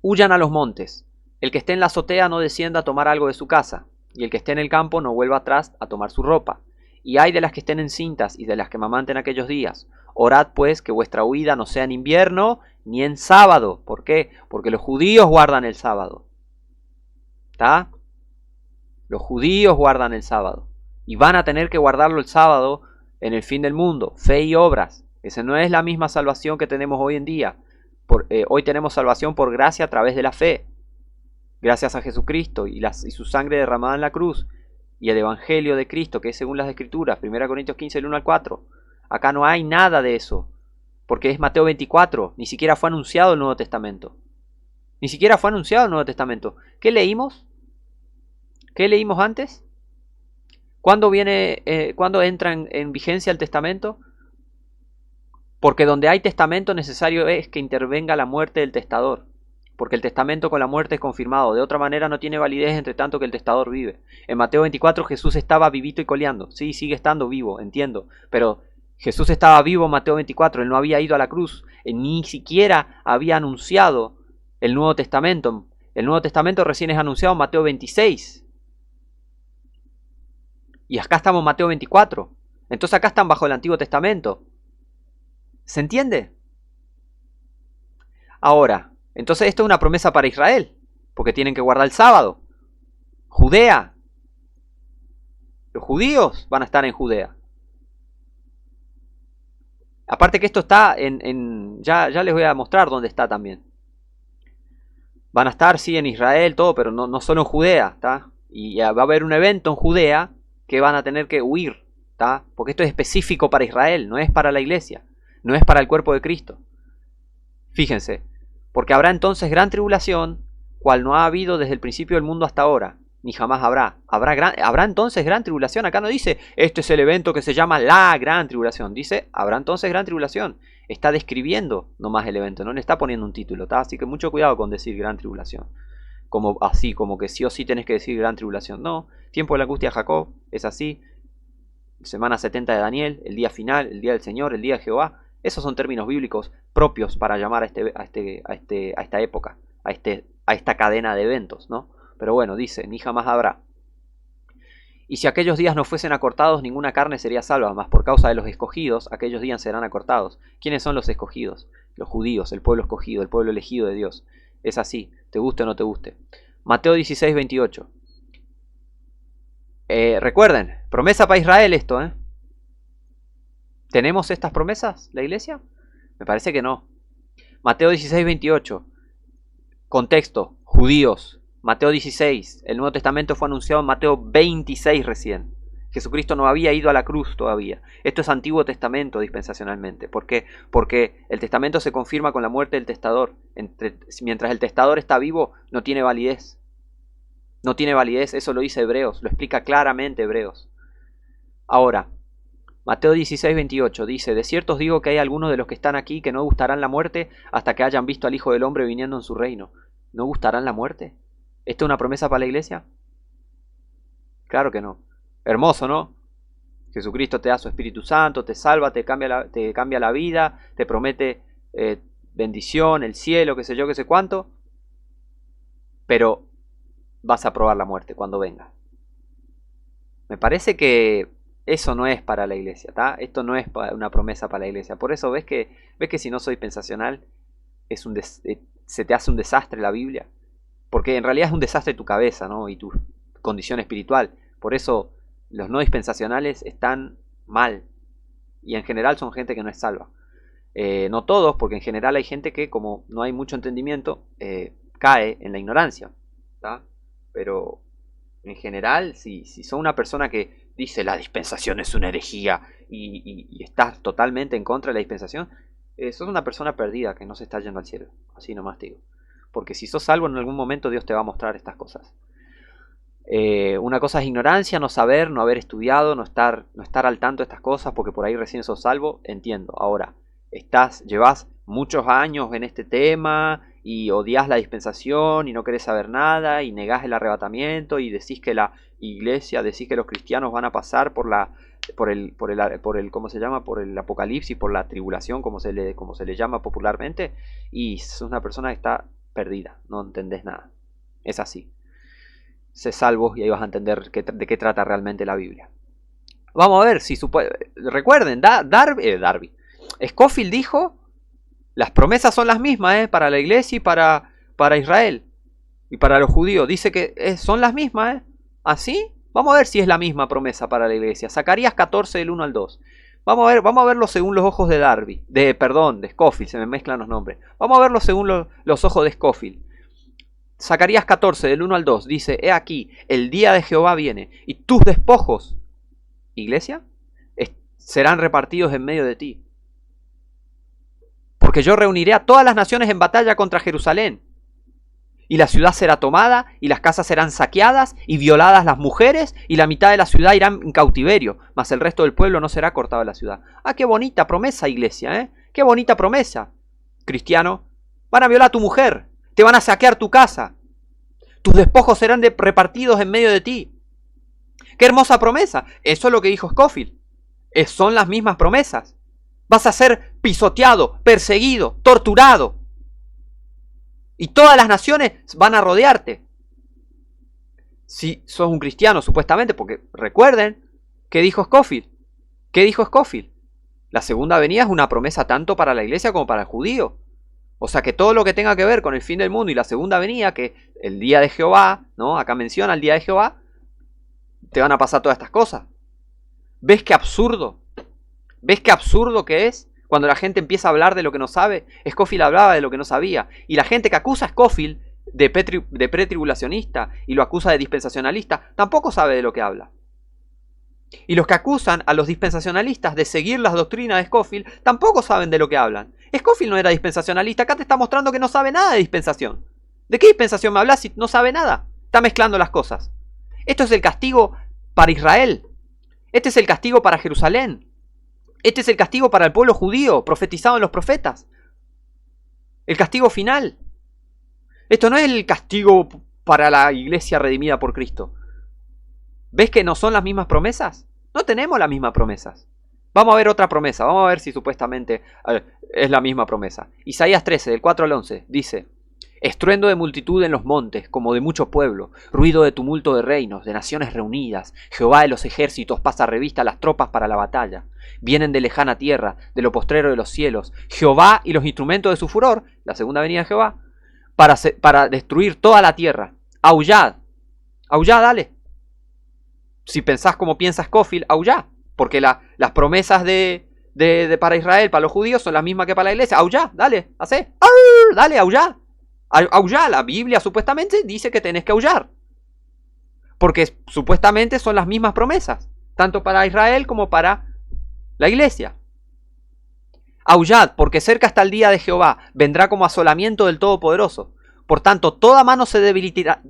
Huyan a los montes. El que esté en la azotea no descienda a tomar algo de su casa. Y el que esté en el campo no vuelva atrás a tomar su ropa. Y hay de las que estén encintas y de las que mamanten aquellos días. Orad pues que vuestra huida no sea en invierno ni en sábado. ¿Por qué? Porque los judíos guardan el sábado. ¿Está? Los judíos guardan el sábado. Y van a tener que guardarlo el sábado en el fin del mundo, fe y obras. Esa no es la misma salvación que tenemos hoy en día. Hoy tenemos salvación por gracia a través de la fe. Gracias a Jesucristo y su sangre derramada en la cruz. Y el Evangelio de Cristo, que es según las Escrituras. 1 Corintios 15, del 1 al 4. Acá no hay nada de eso. Porque es Mateo 24. Ni siquiera fue anunciado el Nuevo Testamento. Ni siquiera fue anunciado el Nuevo Testamento. ¿Qué leímos? ¿Qué leímos antes? ¿Cuándo entra en vigencia el testamento? Porque donde hay testamento necesario es que intervenga la muerte del testador. Porque el testamento con la muerte es confirmado. De otra manera no tiene validez entre tanto que el testador vive. En Mateo 24 Jesús estaba vivito y coleando. Sí, sigue estando vivo, entiendo. Pero Jesús estaba vivo en Mateo 24. Él no había ido a la cruz. Él ni siquiera había anunciado el Nuevo Testamento. El Nuevo Testamento recién es anunciado en Mateo 26. Y acá estamos en Mateo 24. Entonces acá están bajo el Antiguo Testamento. ¿Se entiende? Ahora, entonces esto es una promesa para Israel. Porque tienen que guardar el sábado. Judea. Los judíos van a estar en Judea. Aparte que esto está ya les voy a mostrar dónde está también. Van a estar, sí, en Israel, todo, pero no solo en Judea, ¿está? Y va a haber un evento en Judea que van a tener que huir, ¿tá? Porque esto es específico para Israel, no es para la iglesia, no es para el cuerpo de Cristo. Fíjense, porque habrá entonces gran tribulación, cual no ha habido desde el principio del mundo hasta ahora, ni jamás habrá. Habrá entonces gran tribulación. Acá no dice, este es el evento que se llama la gran tribulación. Dice, habrá entonces gran tribulación. Está describiendo nomás el evento, no le está poniendo un título, ¿tá? Así que mucho cuidado con decir gran tribulación. Como que sí o sí tenés que decir gran tribulación. No, tiempo de la angustia de Jacob, es así. Semana 70 de Daniel, el día final, el día del Señor, el día de Jehová. Esos son términos bíblicos propios para llamar a esta época, a esta cadena de eventos, ¿no? Pero bueno, dice, ni jamás habrá. Y si aquellos días no fuesen acortados, ninguna carne sería salva, mas por causa de los escogidos, aquellos días serán acortados. ¿Quiénes son los escogidos? Los judíos, el pueblo escogido, el pueblo elegido de Dios. Es así, te guste o no te guste. Mateo 16, 28. Recuerden, promesa para Israel esto, ¿eh? ¿Tenemos estas promesas, la iglesia? Me parece que no. Mateo 16, 28. Contexto, judíos. Mateo 16, el Nuevo Testamento fue anunciado en Mateo 26 recién. Jesucristo no había ido a la cruz todavía. Esto es Antiguo Testamento dispensacionalmente. ¿Por qué? Porque el testamento se confirma con la muerte del testador. Mientras el testador está vivo, no tiene validez. No tiene validez, eso lo dice Hebreos, lo explica claramente Hebreos. Ahora, Mateo 16, 28 dice, de cierto os digo que hay algunos de los que están aquí que no gustarán la muerte hasta que hayan visto al Hijo del Hombre viniendo en su reino. ¿No gustarán la muerte? ¿Esto es una promesa para la iglesia? Claro que no. Hermoso, ¿no? Jesucristo te da su Espíritu Santo, te salva, te cambia la vida, te promete bendición, el cielo, qué sé yo, qué sé cuánto. Pero vas a probar la muerte cuando venga. Me parece que eso no es para la iglesia, ¿tá? Esto no es una promesa para la iglesia. Por eso ves que si no soy pensacional, se te hace un desastre la Biblia. Porque en realidad es un desastre tu cabeza, ¿no? Y tu condición espiritual. Por eso los no dispensacionales están mal. Y en general son gente que no es salva. No todos, porque en general hay gente que, como no hay mucho entendimiento, cae en la ignorancia, ¿tá? Pero en general, si son una persona que dice la dispensación es una herejía y estás totalmente en contra de la dispensación, sos una persona perdida que no se está yendo al cielo. Así nomás te digo. Porque si sos salvo en algún momento Dios te va a mostrar estas cosas. Una cosa es ignorancia, no saber, no haber estudiado, no estar al tanto de estas cosas porque por ahí recién sos salvo, entiendo. Ahora, llevas muchos años en este tema y odias la dispensación y no querés saber nada y negás el arrebatamiento y decís que la iglesia, decís que los cristianos van a pasar por el ¿cómo se llama? Por el apocalipsis, por la tribulación, como se le llama popularmente, y sos una persona que está perdida, no entendés nada. Es así. Sé salvo y ahí vas a entender de qué trata realmente la Biblia. Vamos a ver si recuerden, Darby. Scofield dijo, las promesas son las mismas, para la iglesia y para Israel y para los judíos. Dice que son las mismas, ¿Así? Vamos a ver si es la misma promesa para la iglesia. Zacarías 14 del 1 al 2. Vamos a verlo según los ojos de Darby, de Scofield, se me mezclan los nombres. Vamos a verlo según los ojos de Scofield. Zacarías 14, del 1 al 2, dice: he aquí, el día de Jehová viene, y tus despojos, iglesia, serán repartidos en medio de ti. Porque yo reuniré a todas las naciones en batalla contra Jerusalén. Y la ciudad será tomada, y las casas serán saqueadas, y violadas las mujeres, y la mitad de la ciudad irán en cautiverio, mas el resto del pueblo no será cortado de la ciudad. Ah, qué bonita promesa, iglesia, ¿eh? Qué bonita promesa. Cristiano, van a violar a tu mujer, te van a saquear tu casa, tus despojos serán repartidos en medio de ti. Qué hermosa promesa. Eso es lo que dijo Scofield. Son las mismas promesas. Vas a ser pisoteado, perseguido, torturado. Y todas las naciones van a rodearte. Si sos un cristiano, supuestamente, porque recuerden, ¿qué dijo Scofield? ¿Qué dijo Scofield? La segunda venida es una promesa tanto para la iglesia como para el judío. O sea que todo lo que tenga que ver con el fin del mundo y la segunda venida, que el día de Jehová, ¿no? Acá menciona el día de Jehová, te van a pasar todas estas cosas. ¿Ves qué absurdo? ¿Ves qué absurdo que es? Cuando la gente empieza a hablar de lo que no sabe. Scofield hablaba de lo que no sabía. Y la gente que acusa a Scofield de pretribulacionista y lo acusa de dispensacionalista, tampoco sabe de lo que habla. Y los que acusan a los dispensacionalistas de seguir las doctrinas de Scofield, tampoco saben de lo que hablan. Scofield no era dispensacionalista, acá te está mostrando que no sabe nada de dispensación. ¿De qué dispensación me hablas si no sabe nada? Está mezclando las cosas. Esto es el castigo para Israel. Este es el castigo para Jerusalén. Este es el castigo para el pueblo judío, profetizado en los profetas. El castigo final. Esto no es el castigo para la iglesia redimida por Cristo. ¿Ves que no son las mismas promesas? No tenemos las mismas promesas. Vamos a ver otra promesa. Vamos a ver si supuestamente es la misma promesa. Isaías 13, del 4 al 11, dice: estruendo de multitud en los montes, como de mucho pueblo, ruido de tumulto de reinos, de naciones reunidas. Jehová de los ejércitos pasa revista a las tropas para la batalla. Vienen de lejana tierra, de lo postrero de los cielos. Jehová y los instrumentos de su furor, la segunda venida de Jehová, para destruir toda la tierra. Aullad. Aullad, dale. Si pensás como piensa Scofield, aullad. Porque las promesas para Israel, para los judíos, son las mismas que para la iglesia. Aullad, dale, hacé. Dale, aullad. Aullar, la Biblia supuestamente dice que tenés que aullar. Porque supuestamente son las mismas promesas, tanto para Israel como para la iglesia. Aullad, porque cerca está el día de Jehová, vendrá como asolamiento del Todopoderoso. Por tanto, toda mano se debilitará,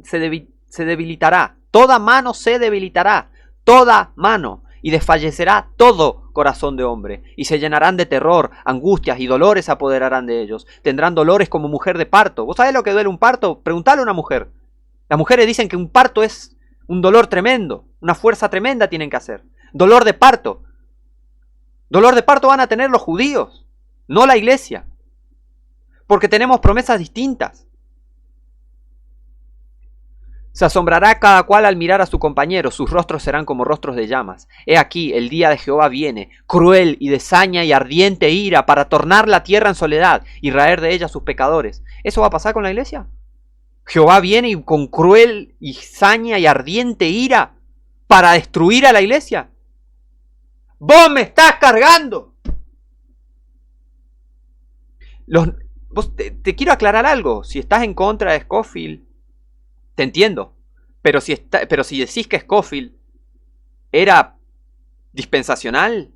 toda mano se debilitará, toda mano, y desfallecerá todo corazón de hombre, y se llenarán de terror, angustias y dolores se apoderarán de ellos. Tendrán dolores como mujer de parto. ¿Vos sabés lo que duele un parto? Preguntale a una mujer. Las mujeres dicen que un parto es un dolor tremendo, una fuerza tremenda tienen que hacer. Dolor de parto. Dolor de parto van a tener los judíos, no la iglesia, porque tenemos promesas distintas. Se asombrará cada cual al mirar a su compañero, sus rostros serán como rostros de llamas. He aquí, el día de Jehová viene, cruel y de saña y ardiente ira, para tornar la tierra en soledad y raer de ella sus pecadores. ¿Eso va a pasar con la iglesia? Jehová viene y con cruel y saña y ardiente ira para destruir a la iglesia. ¡Vos me estás cargando! Te quiero aclarar algo. Si estás en contra de Scofield, te entiendo, pero si decís que Scofield era dispensacional,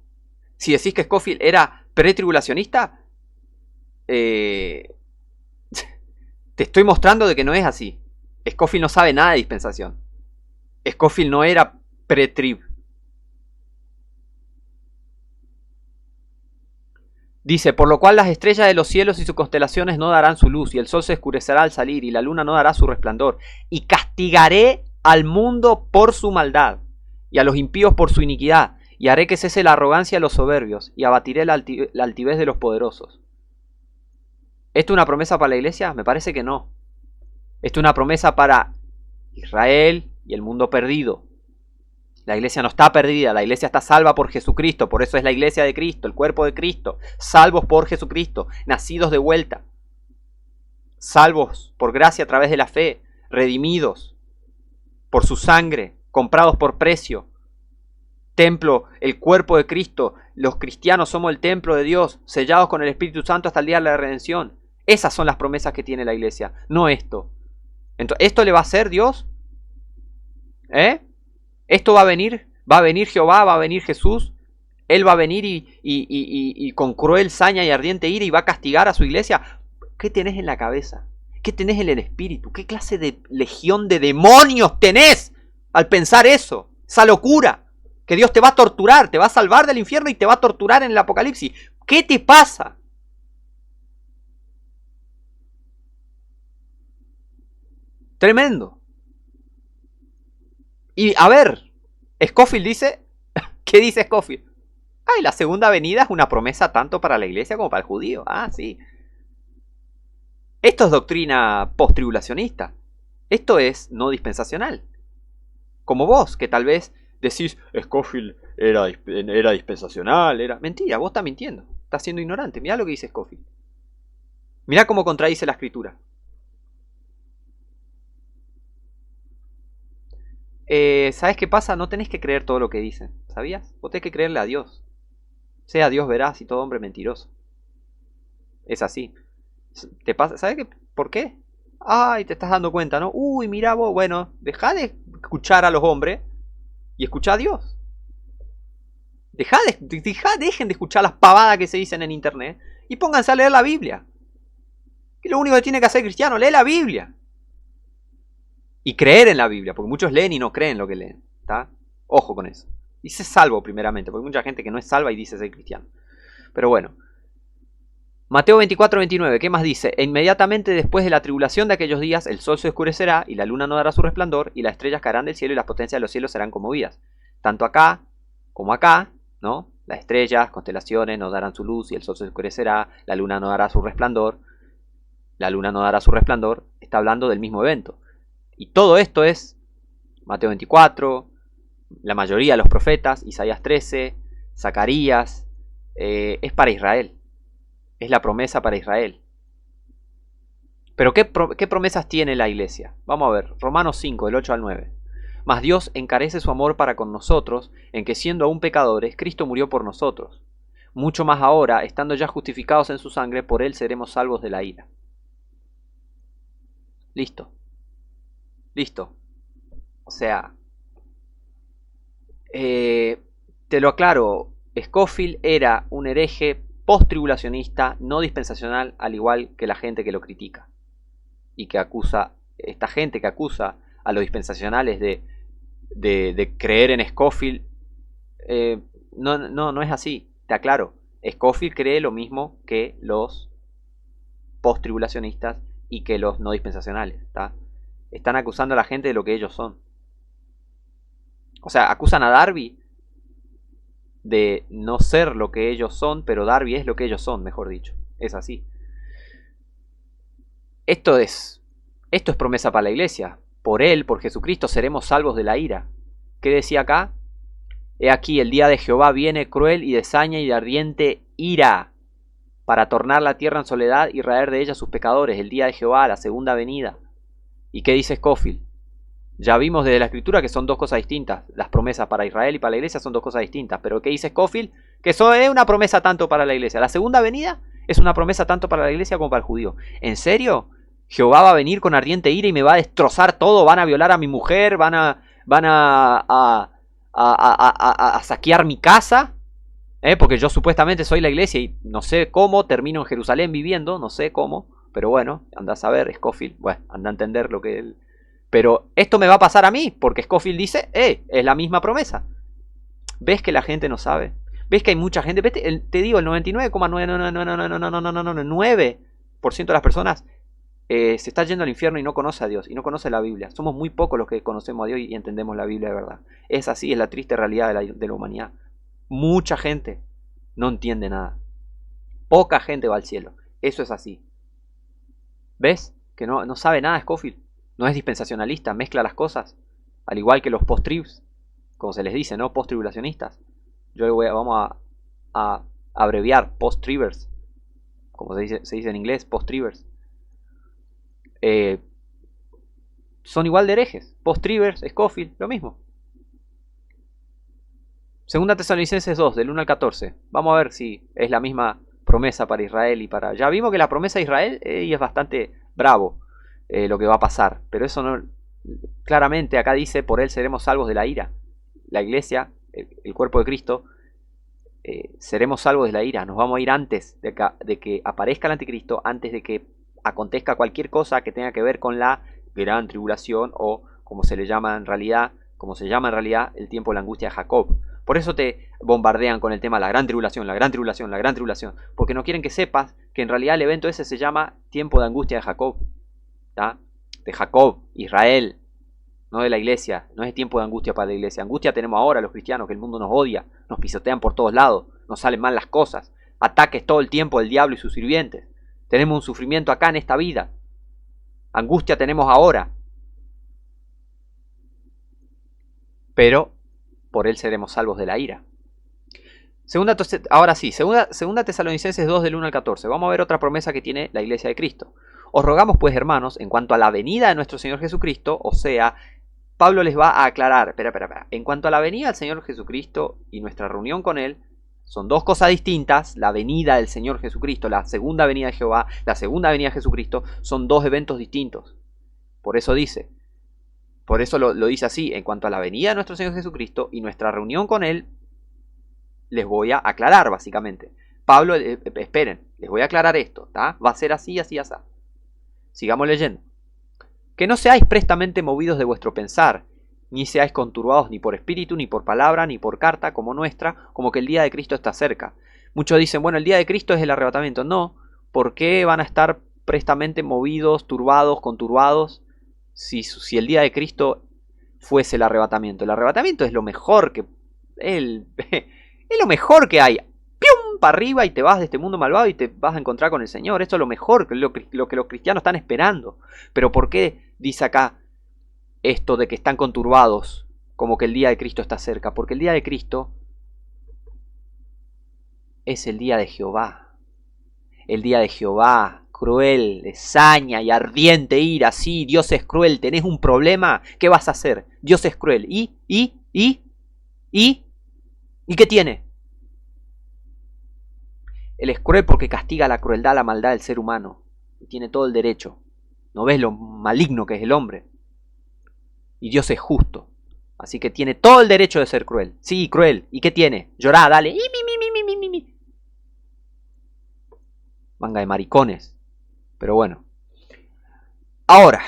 si decís que Scofield era pretribulacionista, te estoy mostrando de que no es así. Scofield no sabe nada de dispensación. Scofield no era pretrib. Dice: por lo cual las estrellas de los cielos y sus constelaciones no darán su luz, y el sol se oscurecerá al salir, y la luna no dará su resplandor. Y castigaré al mundo por su maldad, y a los impíos por su iniquidad, y haré que cese la arrogancia de los soberbios, y abatiré la altivez de los poderosos. ¿Esto es una promesa para la iglesia? Me parece que no. Esto es una promesa para Israel y el mundo perdido. La iglesia no está perdida, la iglesia está salva por Jesucristo, por eso es la iglesia de Cristo, el cuerpo de Cristo, salvos por Jesucristo, nacidos de vuelta, salvos por gracia a través de la fe, redimidos por su sangre, comprados por precio. templo, el cuerpo de Cristo. Los cristianos somos el templo de Dios, sellados con el Espíritu Santo hasta el día de la redención. Esas son las promesas que tiene la iglesia, no esto. Entonces, ¿esto le va a hacer Dios? ¿Esto va a venir? ¿Va a venir Jehová? ¿Va a venir Jesús? Él va a venir y con cruel saña y ardiente ira y va a castigar a su iglesia. ¿Qué tenés en la cabeza? ¿Qué tenés en el espíritu? ¿Qué clase de legión de demonios tenés al pensar eso? Esa locura. Que Dios te va a torturar, te va a salvar del infierno y te va a torturar en el Apocalipsis. ¿Qué te pasa? Tremendo. Y a ver, Scofield dice, ¿qué dice Scofield? Ay, la segunda venida es una promesa tanto para la iglesia como para el judío. Ah, sí. Esto es doctrina post-tribulacionista. Esto es no dispensacional. Como vos, que tal vez decís, Scofield era dispensacional, era... Mentira, vos estás mintiendo. Estás siendo ignorante. Mirá lo que dice Scofield. Mirá cómo contradice la escritura. ¿Sabes qué pasa? No tenés que creer todo lo que dicen. ¿Sabías? Vos tenés que creerle a Dios. Sea Dios veraz y todo hombre mentiroso. Es así. ¿Te pasa? ¿Sabes qué? ¿Por qué? Ay, te estás dando cuenta, ¿no? Uy, mira vos, bueno, deja de escuchar a los hombres y escucha a Dios. Dejen de escuchar las pavadas que se dicen en internet y pónganse a leer la Biblia. Que lo único que tiene que hacer el cristiano, lee la Biblia. Y creer en la Biblia, porque muchos leen y no creen lo que leen. ¿Está? Ojo con eso. Y sé salvo primeramente, porque hay mucha gente que no es salva y dice ser cristiano. Pero bueno. Mateo 24:29, ¿qué más dice? E inmediatamente después de la tribulación de aquellos días, el sol se oscurecerá y la luna no dará su resplandor y las estrellas caerán del cielo y las potencias de los cielos serán conmovidas. Tanto acá como acá, ¿no? Las estrellas, constelaciones no darán su luz y el sol se oscurecerá, la luna no dará su resplandor. La luna no dará su resplandor. Está hablando del mismo evento. Y todo esto es Mateo 24, la mayoría de los profetas, Isaías 13, Zacarías, es para Israel. Es la promesa para Israel. Pero ¿qué promesas tiene la iglesia? Vamos a ver, Romanos 5, del 8 al 9. Mas Dios encarece su amor para con nosotros, en que siendo aún pecadores, Cristo murió por nosotros. Mucho más ahora, estando ya justificados en su sangre, por él seremos salvos de la ira. Listo. Listo. O sea, te lo aclaro, Scofield era un hereje post-tribulacionista, no dispensacional, al igual que la gente que lo critica. Y que acusa, esta gente que acusa a los dispensacionales de creer en Scofield, no es así, te aclaro. Scofield cree lo mismo que los post-tribulacionistas y que los no dispensacionales, ¿está? Están acusando a la gente de lo que ellos son. O sea, acusan a Darby de no ser lo que ellos son, pero Darby es lo que ellos son, mejor dicho. Es así. Esto es promesa para la iglesia. Por él, por Jesucristo, seremos salvos de la ira. ¿Qué decía acá? He aquí, el día de Jehová viene cruel y de saña y de ardiente ira, para tornar la tierra en soledad y raer de ella sus pecadores. El día de Jehová, la segunda venida. ¿Y qué dice Scofield? Ya vimos desde la escritura que son dos cosas distintas. Las promesas para Israel y para la iglesia son dos cosas distintas. Pero ¿qué dice Scofield? Que eso es una promesa tanto para la iglesia. La segunda venida es una promesa tanto para la iglesia como para el judío. ¿En serio? Jehová va a venir con ardiente ira y me va a destrozar todo. Van a violar a mi mujer. Van a saquear mi casa. Porque yo supuestamente soy la iglesia y no sé cómo termino en Jerusalén viviendo. No sé cómo. Pero bueno, anda a saber, Scofield. Bueno, anda a entender lo que él... Pero esto me va a pasar a mí, porque Scofield dice, es la misma promesa. ¿Ves que la gente no sabe? ¿Ves que hay mucha gente? ¿Ves? Te digo, el 99,9% de las personas se está yendo al infierno y no conoce a Dios, y no conoce la Biblia. Somos muy pocos los que conocemos a Dios y entendemos la Biblia de verdad. Es así, es la triste realidad de la humanidad. Mucha gente no entiende nada. Poca gente va al cielo. Eso es así. ¿Ves? Que no sabe nada Scofield. No es dispensacionalista, mezcla las cosas. Al igual que los post-tribs, como se les dice, ¿no? Post-tribulacionistas. Vamos a abreviar post-tribers, como se dice en inglés, post-tribers. Son igual de herejes. Post-tribers, Scofield, lo mismo. Segunda Tesalonicenses 2, del 1 al 14. Vamos a ver si es la misma promesa para Israel y para... Ya vimos que la promesa de Israel y es bastante bravo lo que va a pasar. Pero eso no... Claramente acá dice, por él seremos salvos de la ira. La iglesia, el cuerpo de Cristo, seremos salvos de la ira. Nos vamos a ir antes de que aparezca el anticristo, antes de que acontezca cualquier cosa que tenga que ver con la gran tribulación o como se le llama en realidad, el tiempo de la angustia de Jacob. Por eso te bombardean con el tema de la gran tribulación, la gran tribulación, la gran tribulación, porque no quieren que sepas que en realidad el evento ese se llama tiempo de angustia de Jacob, ¿tá? De Jacob, Israel, no de la iglesia. No es tiempo de angustia para la iglesia. Angustia tenemos ahora los cristianos, que el mundo nos odia, nos pisotean por todos lados, nos salen mal las cosas, ataques todo el tiempo del diablo y sus sirvientes. Tenemos un sufrimiento acá en esta vida. Angustia tenemos ahora. Pero por él seremos salvos de la ira. Ahora sí, segunda Tesalonicenses 2 del 1 al 14. Vamos a ver otra promesa que tiene la iglesia de Cristo. Os rogamos pues, hermanos, en cuanto a la venida de nuestro Señor Jesucristo, o sea, Pablo les va a aclarar, espera. En cuanto a la venida del Señor Jesucristo y nuestra reunión con Él, son dos cosas distintas. La venida del Señor Jesucristo, la segunda venida de Jehová, la segunda venida de Jesucristo, son dos eventos distintos. Por eso lo dice así, en cuanto a la venida de nuestro Señor Jesucristo y nuestra reunión con Él, les voy a aclarar básicamente. Pablo, esperen, les voy a aclarar esto, ¿tá? Va a ser así, así, así. Sigamos leyendo. Que no seáis prestamente movidos de vuestro pensar, ni seáis conturbados ni por espíritu, ni por palabra, ni por carta, como nuestra, como que el día de Cristo está cerca. Muchos dicen, bueno, el día de Cristo es el arrebatamiento. No, ¿por qué van a estar prestamente movidos, turbados, conturbados, si el día de Cristo fuese el arrebatamiento? El arrebatamiento es lo mejor que... es lo mejor que hay. ¡Pium! Para arriba y te vas de este mundo malvado y te vas a encontrar con el Señor. Esto es lo mejor, lo que los cristianos están esperando. Pero ¿por qué dice acá esto de que están conturbados, como que el día de Cristo está cerca? Porque el día de Cristo es el día de Jehová. El día de Jehová, cruel, de saña y ardiente ira. Sí, Dios es cruel. ¿Tenés un problema? ¿Qué vas a hacer? Dios es cruel. ¿Y qué tiene? Él es cruel porque castiga la crueldad, la maldad del ser humano. Y tiene todo el derecho. ¿No ves lo maligno que es el hombre? Y Dios es justo. Así que tiene todo el derecho de ser cruel. Sí, cruel. ¿Y qué tiene? Llorá, dale. Manga de maricones. Pero bueno. Ahora.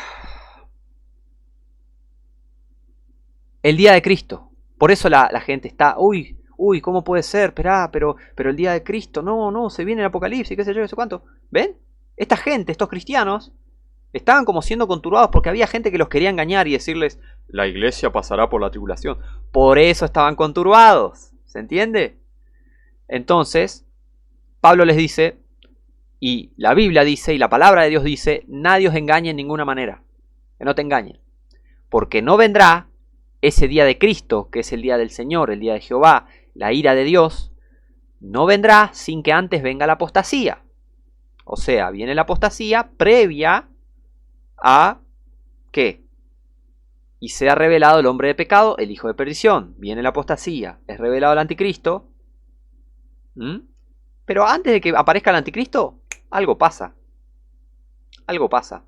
El día de Cristo. Por eso la gente está... Uy, ¿cómo puede ser? Esperá, pero el día de Cristo, no, se viene el Apocalipsis, qué sé yo, qué sé cuánto. ¿Ven? Esta gente, estos cristianos, estaban como siendo conturbados porque había gente que los quería engañar y decirles, la iglesia pasará por la tribulación. Por eso estaban conturbados, ¿se entiende? Entonces, Pablo les dice, y la Biblia dice, y la palabra de Dios dice, nadie os engañe en ninguna manera, que no te engañen, porque no vendrá ese día de Cristo, que es el día del Señor, el día de Jehová, la ira de Dios, no vendrá sin que antes venga la apostasía. O sea, viene la apostasía previa a ¿qué? Y sea revelado el hombre de pecado, el hijo de perdición. Viene la apostasía, es revelado el anticristo. Pero antes de que aparezca el anticristo, algo pasa. Algo pasa.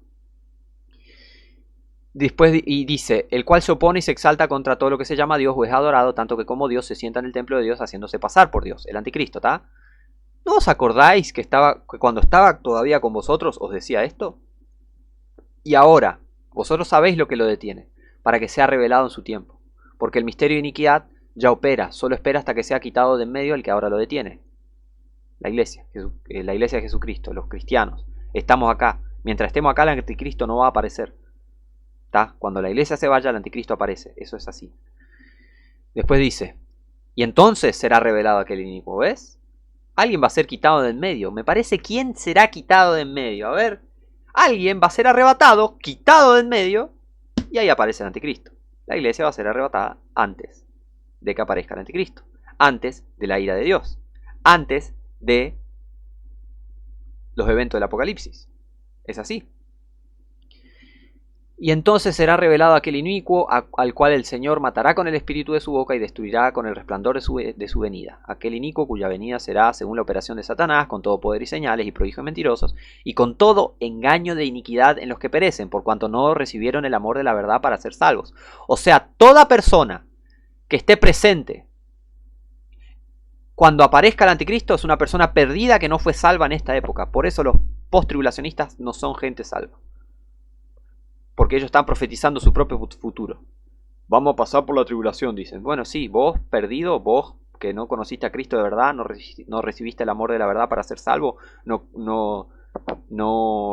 Después y dice, el cual se opone y se exalta contra todo lo que se llama Dios o es adorado, tanto que como Dios se sienta en el templo de Dios haciéndose pasar por Dios, el anticristo, ¿está? ¿No os acordáis que cuando estaba todavía con vosotros os decía esto? Y ahora, vosotros sabéis lo que lo detiene, para que sea revelado en su tiempo, porque el misterio de iniquidad ya opera, solo espera hasta que sea quitado de en medio el que ahora lo detiene. La iglesia de Jesucristo, los cristianos, estamos acá. Mientras estemos acá, el anticristo no va a aparecer. ¿Tá? Cuando la iglesia se vaya, el anticristo aparece. Eso es así. Después dice, y entonces será revelado aquel inicuo. ¿Ves? Alguien va a ser quitado de en medio. Me parece, ¿quién será quitado de en medio? A ver, alguien va a ser arrebatado, quitado de en medio, y ahí aparece el anticristo. La iglesia va a ser arrebatada antes de que aparezca el anticristo, antes de la ira de Dios, antes de los eventos del Apocalipsis. Es así. Y entonces será revelado aquel inicuo al cual el Señor matará con el espíritu de su boca y destruirá con el resplandor de su venida. Aquel inicuo cuya venida será según la operación de Satanás, con todo poder y señales y prodigios mentirosos, y con todo engaño de iniquidad en los que perecen, por cuanto no recibieron el amor de la verdad para ser salvos. O sea, toda persona que esté presente cuando aparezca el anticristo es una persona perdida que no fue salva en esta época. Por eso los post-tribulacionistas no son gente salva. Porque ellos están profetizando su propio futuro. Vamos a pasar por la tribulación, dicen. Bueno, sí, vos perdido, vos que no conociste a Cristo de verdad, no recibiste el amor de la verdad para ser salvo, no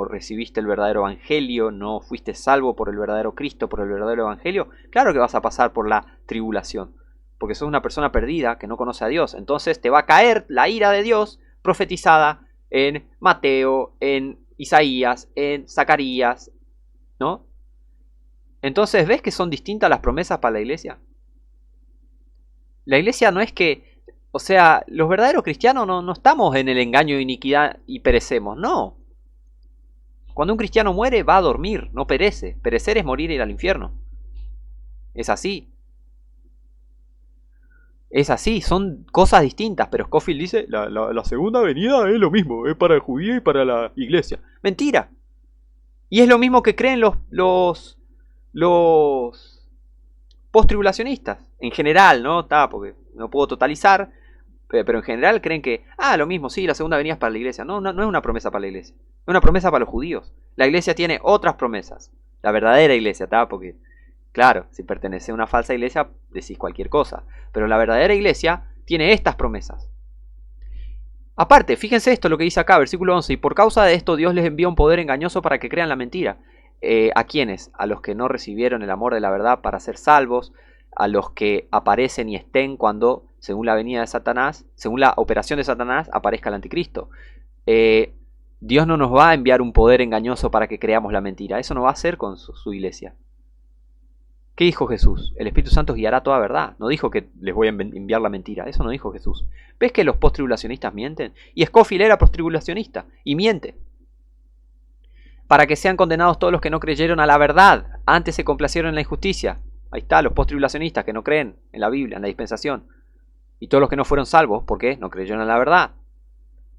recibiste el verdadero evangelio, no fuiste salvo por el verdadero Cristo, por el verdadero evangelio. Claro que vas a pasar por la tribulación, porque sos una persona perdida que no conoce a Dios. Entonces te va a caer la ira de Dios profetizada en Mateo, en Isaías, en Zacarías, ¿no? Entonces, ¿ves que son distintas las promesas para la iglesia? La iglesia no es que, o sea, los verdaderos cristianos no estamos en el engaño de iniquidad y perecemos, no. Cuando un cristiano muere va a dormir, no perece. Perecer es morir e ir al infierno. Es así. Es así, son cosas distintas, pero Scofield dice, la segunda venida es lo mismo, es para el judío y para la iglesia. Mentira. Y es lo mismo que creen los post-tribulacionistas, en general, ¿no? Porque no puedo totalizar, pero en general creen que, lo mismo, sí, la segunda venida es para la iglesia. No es una promesa para la iglesia, es una promesa para los judíos. La iglesia tiene otras promesas, la verdadera iglesia, porque, claro, si pertenece a una falsa iglesia, decís cualquier cosa, pero la verdadera iglesia tiene estas promesas. Aparte, fíjense esto lo que dice acá, versículo 11, y por causa de esto Dios les envía un poder engañoso para que crean la mentira. ¿A quiénes? A los que no recibieron el amor de la verdad para ser salvos, a los que aparecen y estén cuando, según la venida de Satanás, según la operación de Satanás, aparezca el anticristo. Dios no nos va a enviar un poder engañoso para que creamos la mentira, eso no va a hacer con su iglesia. ¿Qué dijo Jesús? El Espíritu Santo guiará toda verdad. No dijo que les voy a enviar la mentira, eso no dijo Jesús. ¿Ves que los post-tribulacionistas mienten? Y Scofield era post-tribulacionista y miente. Para que sean condenados todos los que no creyeron a la verdad, antes se complacieron en la injusticia. Ahí está, los post-tribulacionistas que no creen en la Biblia, en la dispensación. Y todos los que no fueron salvos, ¿por qué? No creyeron en la verdad.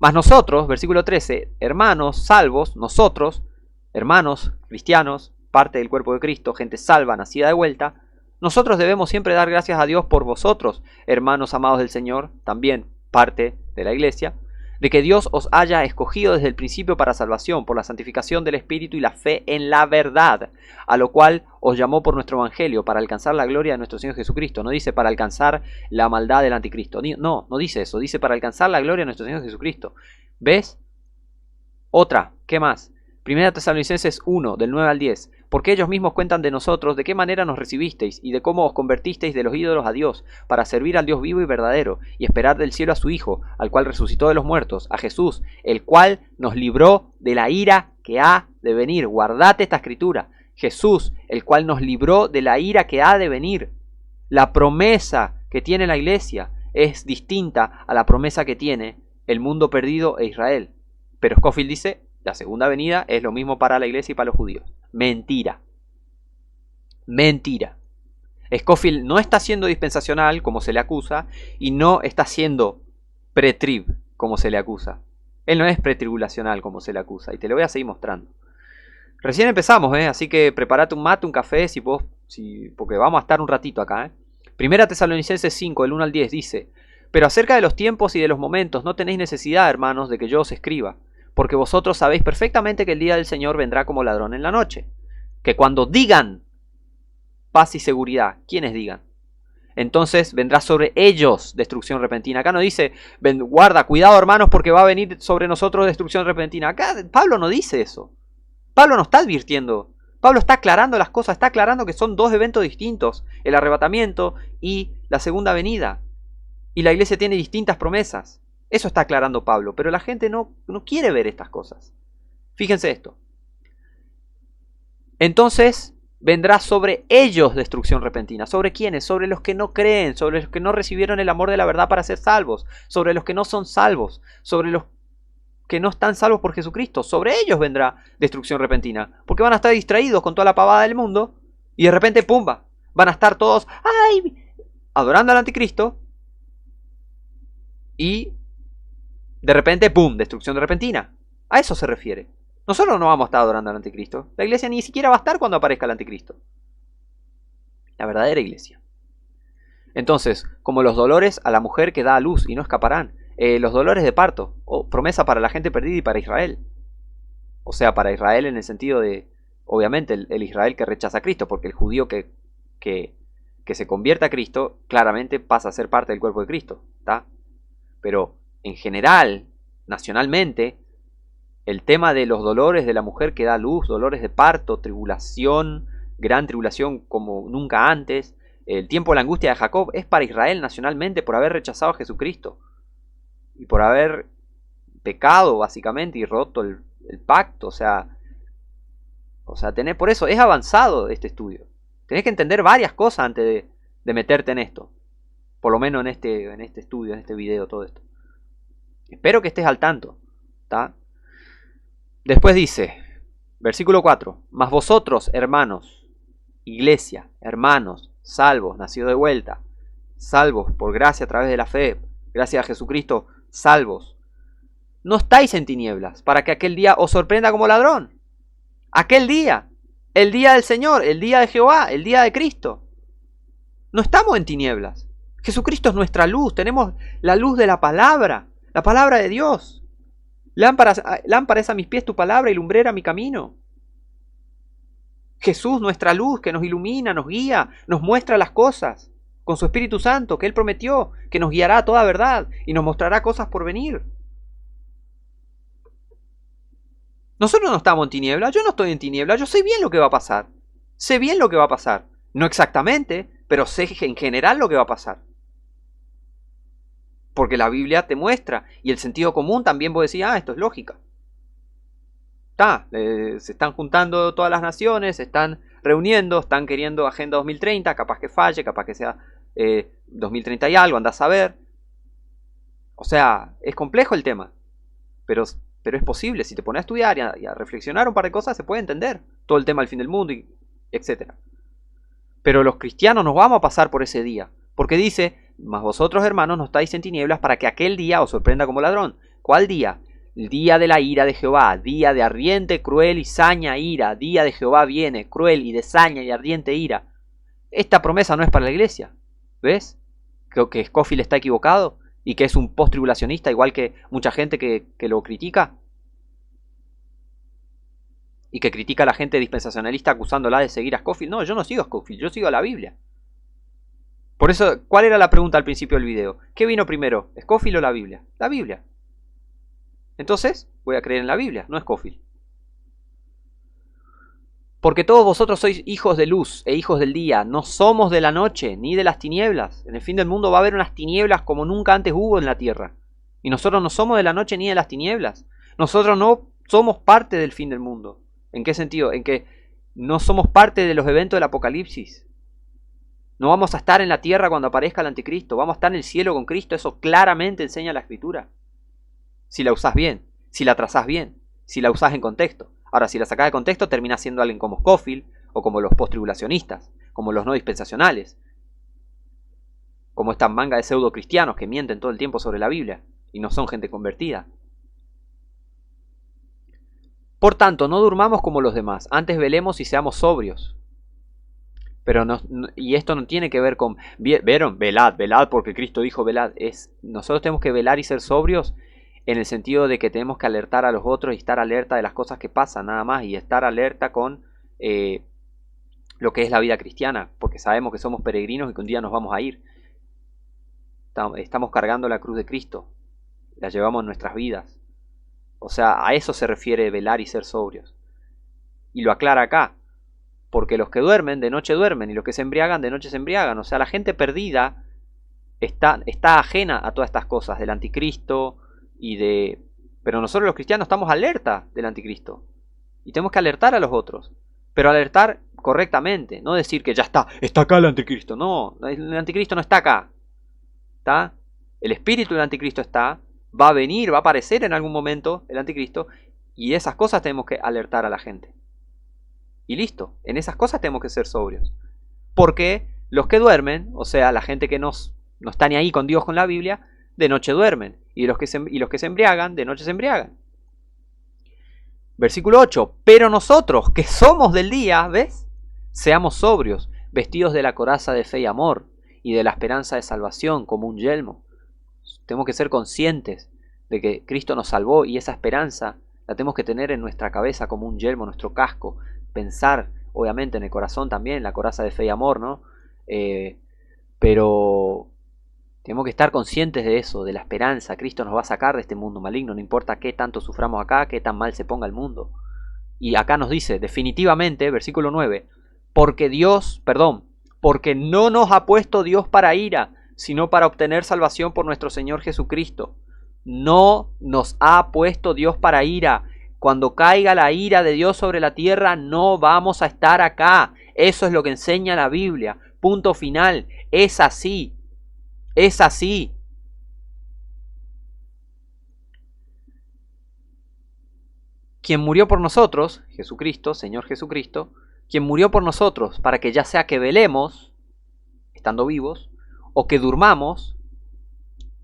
Mas nosotros, versículo 13, hermanos salvos, nosotros, hermanos cristianos, parte del cuerpo de Cristo, gente salva, nacida de vuelta, nosotros debemos siempre dar gracias a Dios por vosotros, hermanos amados del Señor, también parte de la iglesia, de que Dios os haya escogido desde el principio para salvación, por la santificación del Espíritu y la fe en la verdad, a lo cual os llamó por nuestro Evangelio, para alcanzar la gloria de nuestro Señor Jesucristo. No dice para alcanzar la maldad del anticristo. No dice eso. Dice para alcanzar la gloria de nuestro Señor Jesucristo. ¿Ves? Otra. ¿Qué más? Primera Tesalonicenses 1, del 9 al 10. Porque ellos mismos cuentan de nosotros de qué manera nos recibisteis y de cómo os convertisteis de los ídolos a Dios, para servir al Dios vivo y verdadero, y esperar del cielo a su Hijo, al cual resucitó de los muertos, a Jesús, el cual nos libró de la ira que ha de venir. Guardate esta escritura. Jesús, el cual nos libró de la ira que ha de venir. La promesa que tiene la iglesia es distinta a la promesa que tiene el mundo perdido e Israel. Pero Scofield dice, la segunda venida es lo mismo para la iglesia y para los judíos. Mentira. Mentira. Scofield no está siendo dispensacional, como se le acusa, y no está siendo pre-trib, como se le acusa. Él no es pretribulacional, como se le acusa, y te lo voy a seguir mostrando. Recién empezamos, así que prepárate un mate, un café, porque vamos a estar un ratito acá. Primera Tesalonicenses 5, del 1 al 10, dice, pero acerca de los tiempos y de los momentos no tenéis necesidad, hermanos, de que yo os escriba, porque vosotros sabéis perfectamente que el día del Señor vendrá como ladrón en la noche. Que cuando digan paz y seguridad, ¿quiénes digan? Entonces vendrá sobre ellos destrucción repentina. Acá no dice, guarda, cuidado hermanos, porque va a venir sobre nosotros destrucción repentina. Acá Pablo no dice eso. Pablo no está advirtiendo. Pablo está aclarando las cosas, está aclarando que son dos eventos distintos, el arrebatamiento y la segunda venida. Y la iglesia tiene distintas promesas. Eso está aclarando Pablo, pero la gente no quiere ver estas cosas. Fíjense esto. Entonces vendrá sobre ellos destrucción repentina. ¿Sobre quiénes? Sobre los que no creen, sobre los que no recibieron el amor de la verdad para ser salvos, sobre los que no son salvos, sobre los que no están salvos por Jesucristo. Sobre ellos vendrá destrucción repentina, porque van a estar distraídos con toda la pavada del mundo y de repente, ¡pumba! Van a estar todos, ¡ay!, adorando al anticristo y de repente, ¡pum!, destrucción repentina. A eso se refiere. Nosotros no vamos a estar adorando al anticristo. La iglesia ni siquiera va a estar cuando aparezca el anticristo. La verdadera iglesia. Entonces, como los dolores a la mujer que da a luz y no escaparán, los dolores de parto, promesa para la gente perdida y para Israel. O sea, para Israel en el sentido de, obviamente, el Israel que rechaza a Cristo, porque el judío que se convierte a Cristo, claramente pasa a ser parte del cuerpo de Cristo, ¿está? Pero en general, nacionalmente, el tema de los dolores de la mujer que da a luz, dolores de parto, tribulación, gran tribulación como nunca antes, el tiempo de la angustia de Jacob, es para Israel nacionalmente por haber rechazado a Jesucristo y por haber pecado básicamente y roto el pacto. O sea, por eso es avanzado este estudio. Tenés que entender varias cosas antes de meterte en esto. Por lo menos en este estudio, en este video, todo esto. Espero que estés al tanto, ¿tá? Después dice, versículo 4, mas vosotros, hermanos, iglesia, hermanos, salvos, nacidos de vuelta, salvos por gracia a través de la fe, gracias a Jesucristo, salvos, no estáis en tinieblas, para que aquel día os sorprenda como ladrón. Aquel día, el día del Señor, el día de Jehová, el día de Cristo. No estamos en tinieblas. Jesucristo es nuestra luz, tenemos la luz de la palabra de Dios. Lámpara es a mis pies tu palabra y lumbrera mi camino. Jesús, nuestra luz, que nos ilumina, nos guía, nos muestra las cosas, con su Espíritu Santo, que Él prometió, que nos guiará a toda verdad y nos mostrará cosas por venir. Nosotros no estamos en tinieblas, yo no estoy en tinieblas, yo sé bien lo que va a pasar. Sé bien lo que va a pasar. No exactamente, pero sé en general lo que va a pasar. Porque la Biblia te muestra, y el sentido común también vos decís, esto es lógica. Se están juntando todas las naciones, se están reuniendo, están queriendo Agenda 2030, capaz que falle, capaz que sea 2030 y algo, andás a saber. O sea, es complejo el tema, pero es posible. Si te pones a estudiar y a reflexionar un par de cosas, se puede entender todo el tema del fin del mundo, etc. Pero los cristianos nos vamos a pasar por ese día, porque dice, mas vosotros, hermanos, no estáis en tinieblas para que aquel día os sorprenda como ladrón. ¿Cuál día? El día de la ira de Jehová, día de ardiente, cruel y saña ira. Día de Jehová viene, cruel y de saña y ardiente ira. Esta promesa no es para la iglesia. ¿Ves? Creo que Scofield está equivocado y que es un post-tribulacionista, igual que mucha gente que lo critica. Y que critica a la gente dispensacionalista acusándola de seguir a Scofield. No, yo no sigo a Scofield, yo sigo a la Biblia. Por eso, ¿cuál era la pregunta al principio del video? ¿Qué vino primero, Scofield o la Biblia? La Biblia. Entonces, voy a creer en la Biblia, no Scofield. Porque todos vosotros sois hijos de luz e hijos del día, no somos de la noche ni de las tinieblas. En el fin del mundo va a haber unas tinieblas como nunca antes hubo en la tierra. Y nosotros no somos de la noche ni de las tinieblas. Nosotros no somos parte del fin del mundo. ¿En qué sentido? En que no somos parte de los eventos del Apocalipsis. No vamos a estar en la tierra cuando aparezca el anticristo, vamos a estar en el cielo con Cristo. Eso claramente enseña la Escritura. Si la usás bien, si la trazás bien, si la usás en contexto. Ahora, si la sacás de contexto, terminás siendo alguien como Scofield, o como los post-tribulacionistas, como los no dispensacionales, como esta manga de pseudo cristianos que mienten todo el tiempo sobre la Biblia, y no son gente convertida. Por tanto, no durmamos como los demás, antes velemos y seamos sobrios. Pero y esto no tiene que ver con, ¿vieron? Velad porque Cristo dijo velad. Nosotros tenemos que velar y ser sobrios en el sentido de que tenemos que alertar a los otros y estar alerta de las cosas que pasan, nada más, y estar alerta con lo que es la vida cristiana, porque sabemos que somos peregrinos y que un día nos vamos a ir. Estamos cargando la cruz de Cristo, la llevamos en nuestras vidas. O sea, a eso se refiere velar y ser sobrios. Y lo aclara acá. Porque los que duermen, de noche duermen, y los que se embriagan, de noche se embriagan. O sea, la gente perdida está ajena a todas estas cosas del anticristo pero nosotros los cristianos estamos alerta del anticristo. Y tenemos que alertar a los otros. Pero alertar correctamente. No decir que ya está acá el anticristo. No, el anticristo no está acá. ¿Está? El espíritu del anticristo está. Va a venir, va a aparecer en algún momento el anticristo, y esas cosas tenemos que alertar a la gente. Y listo, en esas cosas tenemos que ser sobrios. Porque los que duermen, o sea, la gente que no está ni ahí con Dios, con la Biblia, de noche duermen. Y los que se embriagan, de noche se embriagan. Versículo 8. Pero nosotros, que somos del día, ¿ves? Seamos sobrios, vestidos de la coraza de fe y amor, y de la esperanza de salvación como un yelmo. Tenemos que ser conscientes de que Cristo nos salvó, y esa esperanza la tenemos que tener en nuestra cabeza como un yelmo, nuestro casco. Pensar, obviamente, en el corazón también, la coraza de fe y amor, ¿no? Pero tenemos que estar conscientes de eso, de la esperanza. Cristo nos va a sacar de este mundo maligno, no importa qué tanto suframos acá, qué tan mal se ponga el mundo. Y acá nos dice, definitivamente, versículo 9, porque no nos ha puesto Dios para ira, sino para obtener salvación por nuestro Señor Jesucristo. No nos ha puesto Dios para ira. Cuando caiga la ira de Dios sobre la tierra, no vamos a estar acá. Eso es lo que enseña la Biblia. Punto final. Es así. Es así. Quien murió por nosotros, Jesucristo, Señor Jesucristo, quien murió por nosotros para que ya sea que velemos, estando vivos, o que durmamos,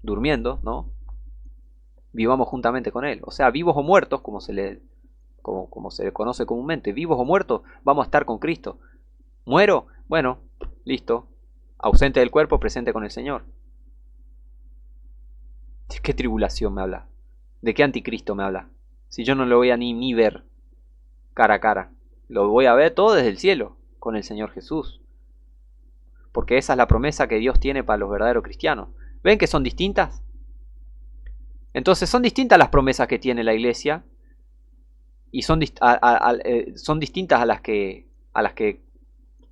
durmiendo, ¿no? Vivamos juntamente con Él. O sea, vivos o muertos, como se le conoce comúnmente, vivos o muertos, vamos a estar con Cristo. ¿Muero? Bueno, listo. Ausente del cuerpo, presente con el Señor. ¿De qué tribulación me habla? ¿De qué anticristo me habla? Si yo no lo voy a ni ver cara a cara. Lo voy a ver todo desde el cielo, con el Señor Jesús. Porque esa es la promesa que Dios tiene para los verdaderos cristianos. ¿Ven que son distintas? Entonces son distintas las promesas que tiene la iglesia y son distintas a las que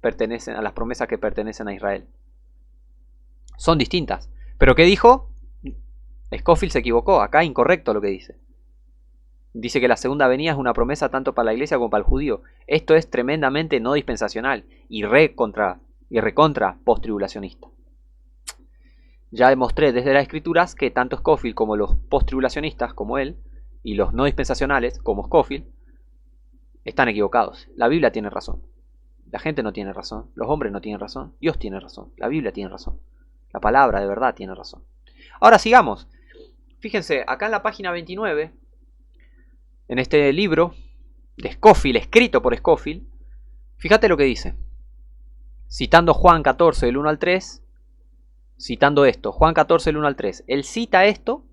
pertenecen, a las promesas que pertenecen a Israel. Son distintas. ¿Pero qué dijo? Scofield se equivocó. Acá incorrecto lo que dice. Dice que la segunda venida es una promesa tanto para la iglesia como para el judío. Esto es tremendamente no dispensacional y recontra post-tribulacionista. Ya demostré desde las escrituras que tanto Scofield como los post-tribulacionistas, como él, y los no dispensacionales, como Scofield, están equivocados. La Biblia tiene razón. La gente no tiene razón. Los hombres no tienen razón. Dios tiene razón. La Biblia tiene razón. La palabra de verdad tiene razón. Ahora sigamos. Fíjense, acá en la página 29, en este libro de Scofield, escrito por Scofield, fíjate lo que dice. Citando Juan 14, del 1 al 3, citando esto, Juan 14, del 1 al 3. Él cita esto: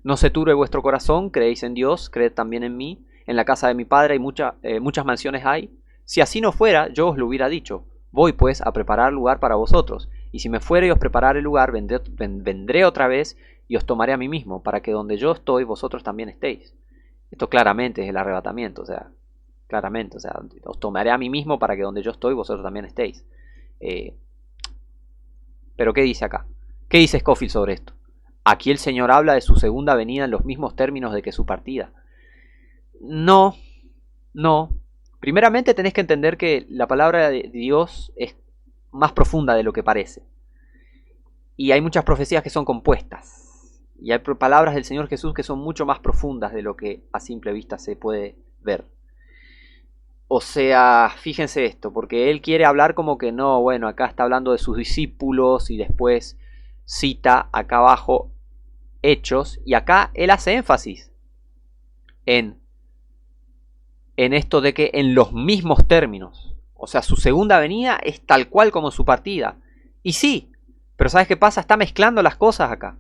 no se turbe vuestro corazón, creéis en Dios, creed también en mí. En la casa de mi padre hay muchas mansiones hay. Si así no fuera, yo os lo hubiera dicho. Voy pues a preparar lugar para vosotros. Y si me fuere y os preparare el lugar, vendré otra vez y os tomaré a mí mismo, para que donde yo estoy, vosotros también estéis. Esto claramente es el arrebatamiento, claramente, os tomaré a mí mismo para que donde yo estoy, vosotros también estéis. Pero ¿qué dice acá? ¿Qué dice Scofield sobre esto? Aquí el Señor habla de su segunda venida en los mismos términos de que su partida. No. Primeramente tenés que entender que la palabra de Dios es más profunda de lo que parece. Y hay muchas profecías que son compuestas. Y hay palabras del Señor Jesús que son mucho más profundas de lo que a simple vista se puede ver. O sea, fíjense esto, porque él quiere hablar como que no, bueno, acá está hablando de sus discípulos y después cita acá abajo Hechos, y acá él hace énfasis en esto de que en los mismos términos, o sea, su segunda venida es tal cual como su partida. Y sí, pero ¿sabes qué pasa? Está mezclando las cosas acá.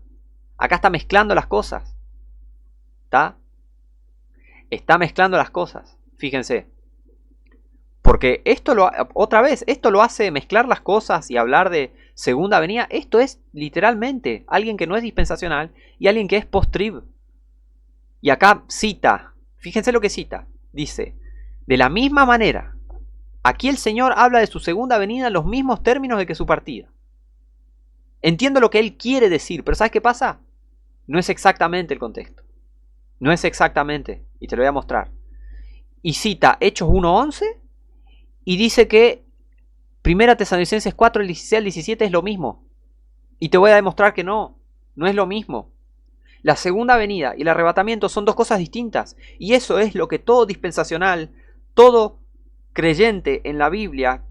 Acá está mezclando las cosas. Está mezclando las cosas. Fíjense. Porque esto lo hace mezclar las cosas y hablar de segunda venida. Esto es literalmente alguien que no es dispensacional y alguien que es post-trib. Y acá cita, fíjense lo que cita. Dice, de la misma manera, aquí el Señor habla de su segunda venida en los mismos términos de que su partida. Entiendo lo que él quiere decir, pero ¿sabes qué pasa? No es exactamente el contexto. No es exactamente, y te lo voy a mostrar. Y cita Hechos 1:11 y dice que 1 Tesalonicenses 4, el 16 al 17 es lo mismo. Y te voy a demostrar que no es lo mismo. La segunda venida y el arrebatamiento son dos cosas distintas. Y eso es lo que todo dispensacional, todo creyente en la Biblia,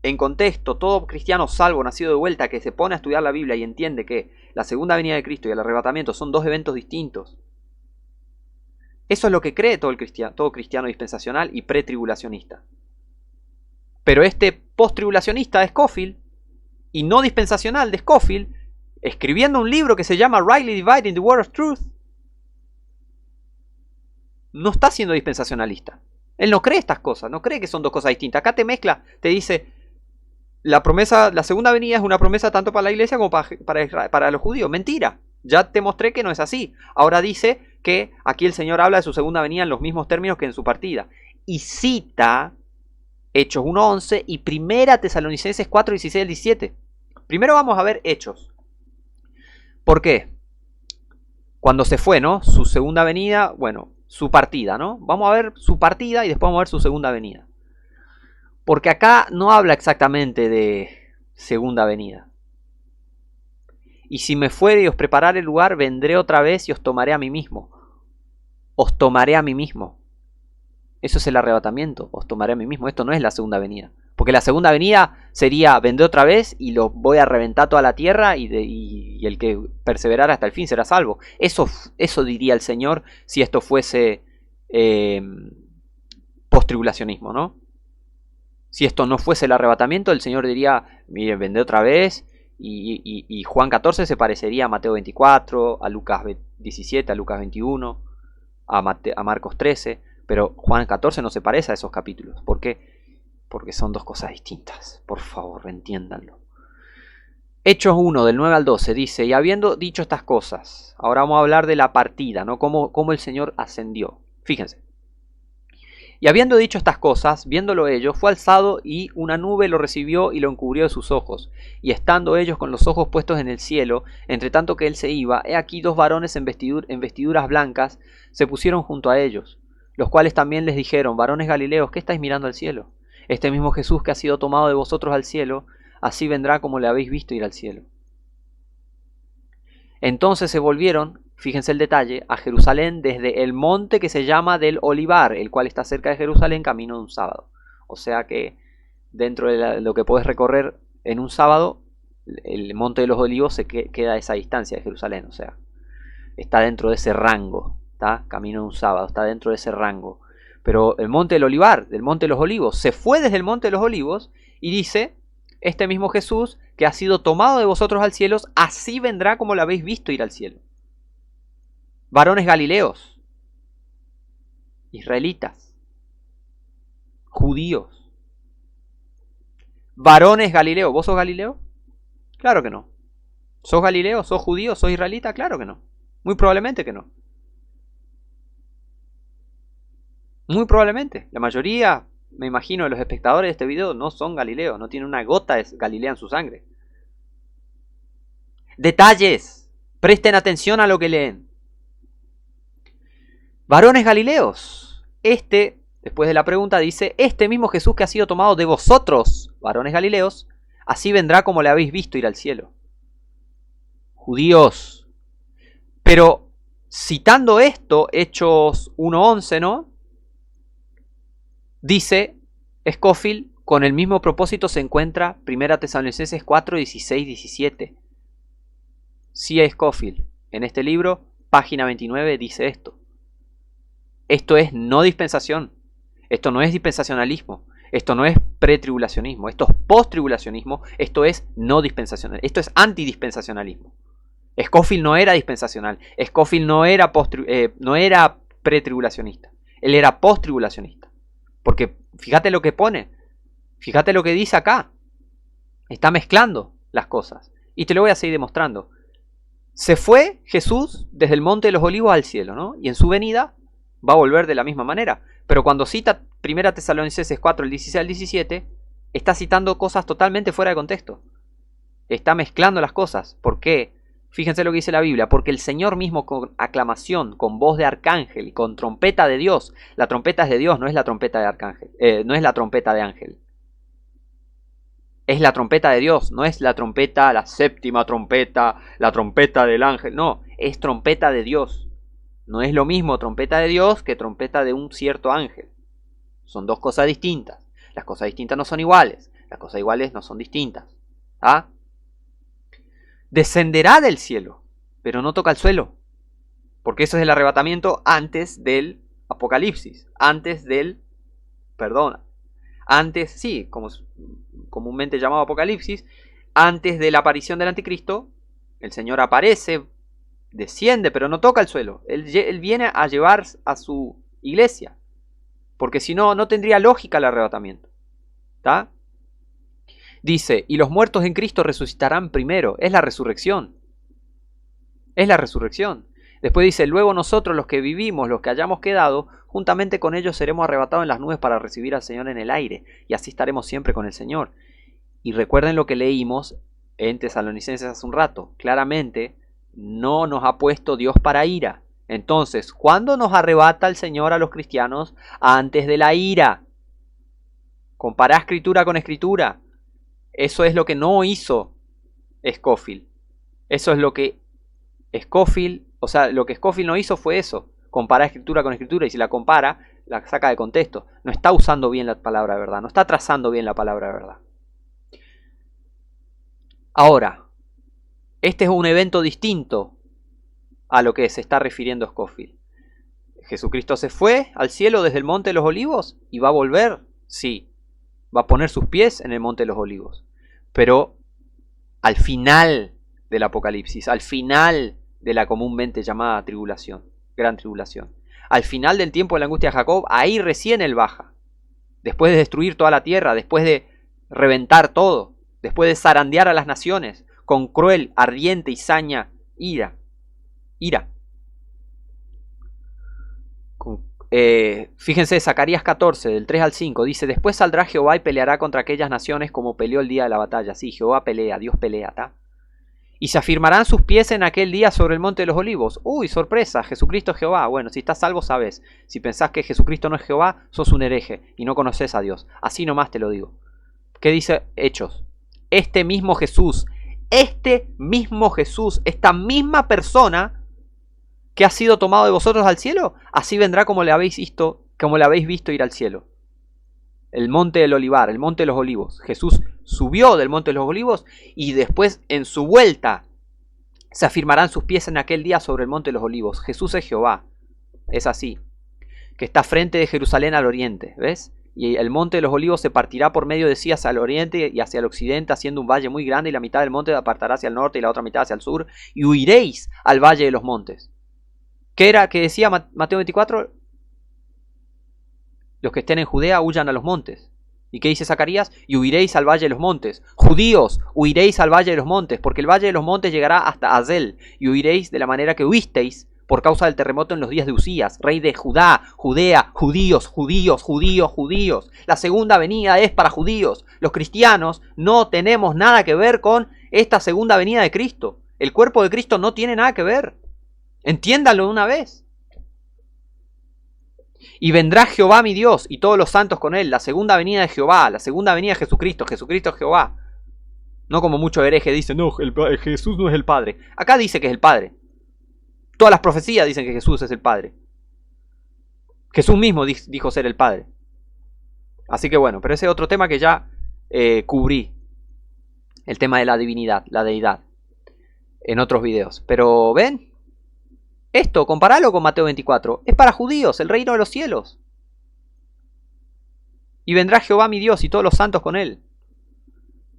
en contexto, todo cristiano salvo, nacido de vuelta, que se pone a estudiar la Biblia y entiende que la segunda venida de Cristo y el arrebatamiento son dos eventos distintos. Eso es lo que cree todo cristiano dispensacional y pretribulacionista. Pero este post-tribulacionista de Scofield y no dispensacional de Scofield, escribiendo un libro que se llama Rightly Dividing the Word of Truth, no está siendo dispensacionalista. Él no cree estas cosas, no cree que son dos cosas distintas. Acá te mezcla, te dice, la segunda venida es una promesa tanto para la iglesia como para los judíos. Mentira, ya te mostré que no es así. Ahora dice que aquí el Señor habla de su segunda venida en los mismos términos que en su partida. Y cita Hechos 1:11 y 1 Tesalonicenses 4:16 al 17. Primero vamos a ver Hechos. ¿Por qué? Cuando se fue, ¿no? Su segunda venida, bueno, su partida, ¿no? Vamos a ver su partida y después vamos a ver su segunda venida. Porque acá no habla exactamente de segunda venida. Y si me fuere y os preparare el lugar, vendré otra vez y os tomaré a mí mismo. Os tomaré a mí mismo. Eso es el arrebatamiento, os tomaré a mí mismo. Esto no es la segunda venida. Porque la segunda venida sería, vendré otra vez y lo voy a reventar toda la tierra y el que perseverara hasta el fin será salvo. Eso diría el Señor si esto fuese post-tribulacionismo, ¿no? Si esto no fuese el arrebatamiento, el Señor diría, miren, vendré otra vez. Y Juan 14 se parecería a Mateo 24, a Lucas 17, a Lucas 21, a Marcos 13. Pero Juan 14 no se parece a esos capítulos. ¿Por qué? Porque son dos cosas distintas. Por favor, entiéndanlo. Hechos 1, del 9 al 12, dice, y habiendo dicho estas cosas, ahora vamos a hablar de la partida, ¿no? Cómo el Señor ascendió. Fíjense. Y habiendo dicho estas cosas, viéndolo ellos, fue alzado y una nube lo recibió y lo encubrió de sus ojos. Y estando ellos con los ojos puestos en el cielo, entre tanto que él se iba, he aquí dos varones en vestiduras blancas se pusieron junto a ellos, los cuales también les dijeron, varones galileos, ¿qué estáis mirando al cielo? Este mismo Jesús que ha sido tomado de vosotros al cielo, así vendrá como le habéis visto ir al cielo. Entonces se volvieron, fíjense el detalle, a Jerusalén desde el monte que se llama del Olivar, el cual está cerca de Jerusalén, camino de un sábado. O sea que dentro de lo que puedes recorrer en un sábado, el monte de los Olivos se queda a esa distancia de Jerusalén. O sea, está dentro de ese rango, ¿está? Camino de un sábado, está dentro de ese rango. Pero el monte del Olivar, del monte de los Olivos, se fue desde el monte de los Olivos y dice, este mismo Jesús que ha sido tomado de vosotros al cielo, así vendrá como lo habéis visto ir al cielo. Varones galileos, israelitas, judíos, varones galileos. ¿Vos sos galileo? Claro que no. ¿Sos galileo? ¿Sos judío? ¿Sos israelita? Claro que no. Muy probablemente que no. Muy probablemente. La mayoría, me imagino, de los espectadores de este video no son galileos, no tienen una gota de Galilea en su sangre. Detalles. Presten atención a lo que leen. Varones galileos. Después de la pregunta, dice, este mismo Jesús que ha sido tomado de vosotros, varones galileos, así vendrá como le habéis visto ir al cielo. Judíos. Pero citando esto, Hechos 1:11, ¿no? Dice Scofield, con el mismo propósito se encuentra 1 Tesalonicenses 4:16-17. Sí, Scofield, en este libro, página 29, dice esto. Esto es no dispensación. Esto no es dispensacionalismo. Esto no es pretribulacionismo. Esto es posttribulacionismo. Esto es no dispensacional. Esto es antidispensacionalismo. Scofield no era dispensacional. Scofield no era pretribulacionista. Él era posttribulacionista. Porque fíjate lo que pone. Fíjate lo que dice acá. Está mezclando las cosas. Y te lo voy a seguir demostrando. Se fue Jesús desde el monte de los Olivos al cielo, ¿no? Y en su venida va a volver de la misma manera. Pero cuando cita 1 Tesalonicenses 4, el 16 al 17, está citando cosas totalmente fuera de contexto. Está mezclando las cosas. ¿Por qué? Fíjense lo que dice la Biblia. Porque el Señor mismo con aclamación, con voz de arcángel y con trompeta de Dios. La trompeta es de Dios, no es la trompeta de arcángel. No es la trompeta de ángel. Es la trompeta de Dios, no es la trompeta, la séptima trompeta, la trompeta del ángel. No, es trompeta de Dios. No es lo mismo trompeta de Dios que trompeta de un cierto ángel. Son dos cosas distintas. Las cosas distintas no son iguales. Las cosas iguales no son distintas. ¿Ah? Descenderá del cielo, pero no toca el suelo. Porque eso es el arrebatamiento antes del Apocalipsis. Sí, como comúnmente llamado Apocalipsis, antes de la aparición del anticristo, el Señor aparece, desciende, pero no toca el suelo. Él viene a llevar a su iglesia, porque si no, no tendría lógica el arrebatamiento. ¿Está? Dice, y los muertos en Cristo resucitarán primero. Es la resurrección. Es la resurrección. Después dice, luego nosotros los que vivimos, los que hayamos quedado, juntamente con ellos seremos arrebatados en las nubes para recibir al Señor en el aire, y así estaremos siempre con el Señor. Y recuerden lo que leímos en Tesalonicenses hace un rato. Claramente, no nos ha puesto Dios para ira. Entonces, ¿cuándo nos arrebata el Señor a los cristianos? Antes de la ira. Compará escritura con escritura. Eso es lo que no hizo Scofield. Eso es lo que Scofield, lo que Scofield no hizo fue eso. Comparar escritura con escritura, y si la compara, la saca de contexto. No está usando bien la palabra de verdad. No está trazando bien la palabra de verdad. Ahora, este es un evento distinto a lo que se está refiriendo Scofield. ¿Jesucristo se fue al cielo desde el Monte de los Olivos y va a volver? Sí. Va a poner sus pies en el Monte de los Olivos. Pero al final del Apocalipsis, al final de la comúnmente llamada tribulación, gran tribulación, al final del tiempo de la angustia de Jacob, ahí recién él baja. Después de destruir toda la tierra, después de reventar todo, después de zarandear a las naciones con cruel, ardiente y saña ira. Fíjense, Zacarías 14, del 3 al 5, dice, después saldrá Jehová y peleará contra aquellas naciones como peleó el día de la batalla. Sí, Jehová pelea, Dios pelea, ¿tá? Y se afirmarán sus pies en aquel día sobre el Monte de los Olivos. Uy, sorpresa, Jesucristo es Jehová. Bueno, si estás salvo, sabes. Si pensás que Jesucristo no es Jehová, sos un hereje y no conoces a Dios. Así nomás te lo digo. ¿Qué dice Hechos? Este mismo Jesús, esta misma persona que ha sido tomado de vosotros al cielo, así vendrá como le habéis visto ir al cielo. El monte del Olivar, el monte de los Olivos. Jesús subió del monte de los Olivos y después en su vuelta se afirmarán sus pies en aquel día sobre el monte de los Olivos. Jesús es Jehová. Es así. Que está frente de Jerusalén al oriente, ¿ves? Y el monte de los Olivos se partirá por medio de sí hacia el oriente y hacia el occidente, haciendo un valle muy grande, y la mitad del monte apartará hacia el norte y la otra mitad hacia el sur, y huiréis al valle de los montes. ¿Qué era que decía Mateo 24? Los que estén en Judea huyan a los montes. ¿Y qué dice Zacarías? Y huiréis al valle de los montes. Judíos, huiréis al valle de los montes, porque el valle de los montes llegará hasta Azel, y huiréis de la manera que huisteis por causa del terremoto en los días de Usías, rey de Judá, Judea, judíos. La segunda venida es para judíos. Los cristianos no tenemos nada que ver con esta segunda venida de Cristo. El cuerpo de Cristo no tiene nada que ver. Entiéndanlo de una vez. Y vendrá Jehová mi Dios y todos los santos con él. La segunda venida de Jehová, la segunda venida de Jesucristo. Jesucristo es Jehová. No como muchos herejes dicen, no, Jesús no es el Padre. Acá dice que es el Padre. Todas las profecías dicen que Jesús es el Padre. Jesús mismo dijo ser el Padre. Así que bueno, pero ese es otro tema que ya cubrí. El tema de la divinidad, la deidad. En otros videos. Pero ven, esto, comparalo con Mateo 24. Es para judíos, el reino de los cielos. Y vendrá Jehová mi Dios y todos los santos con él.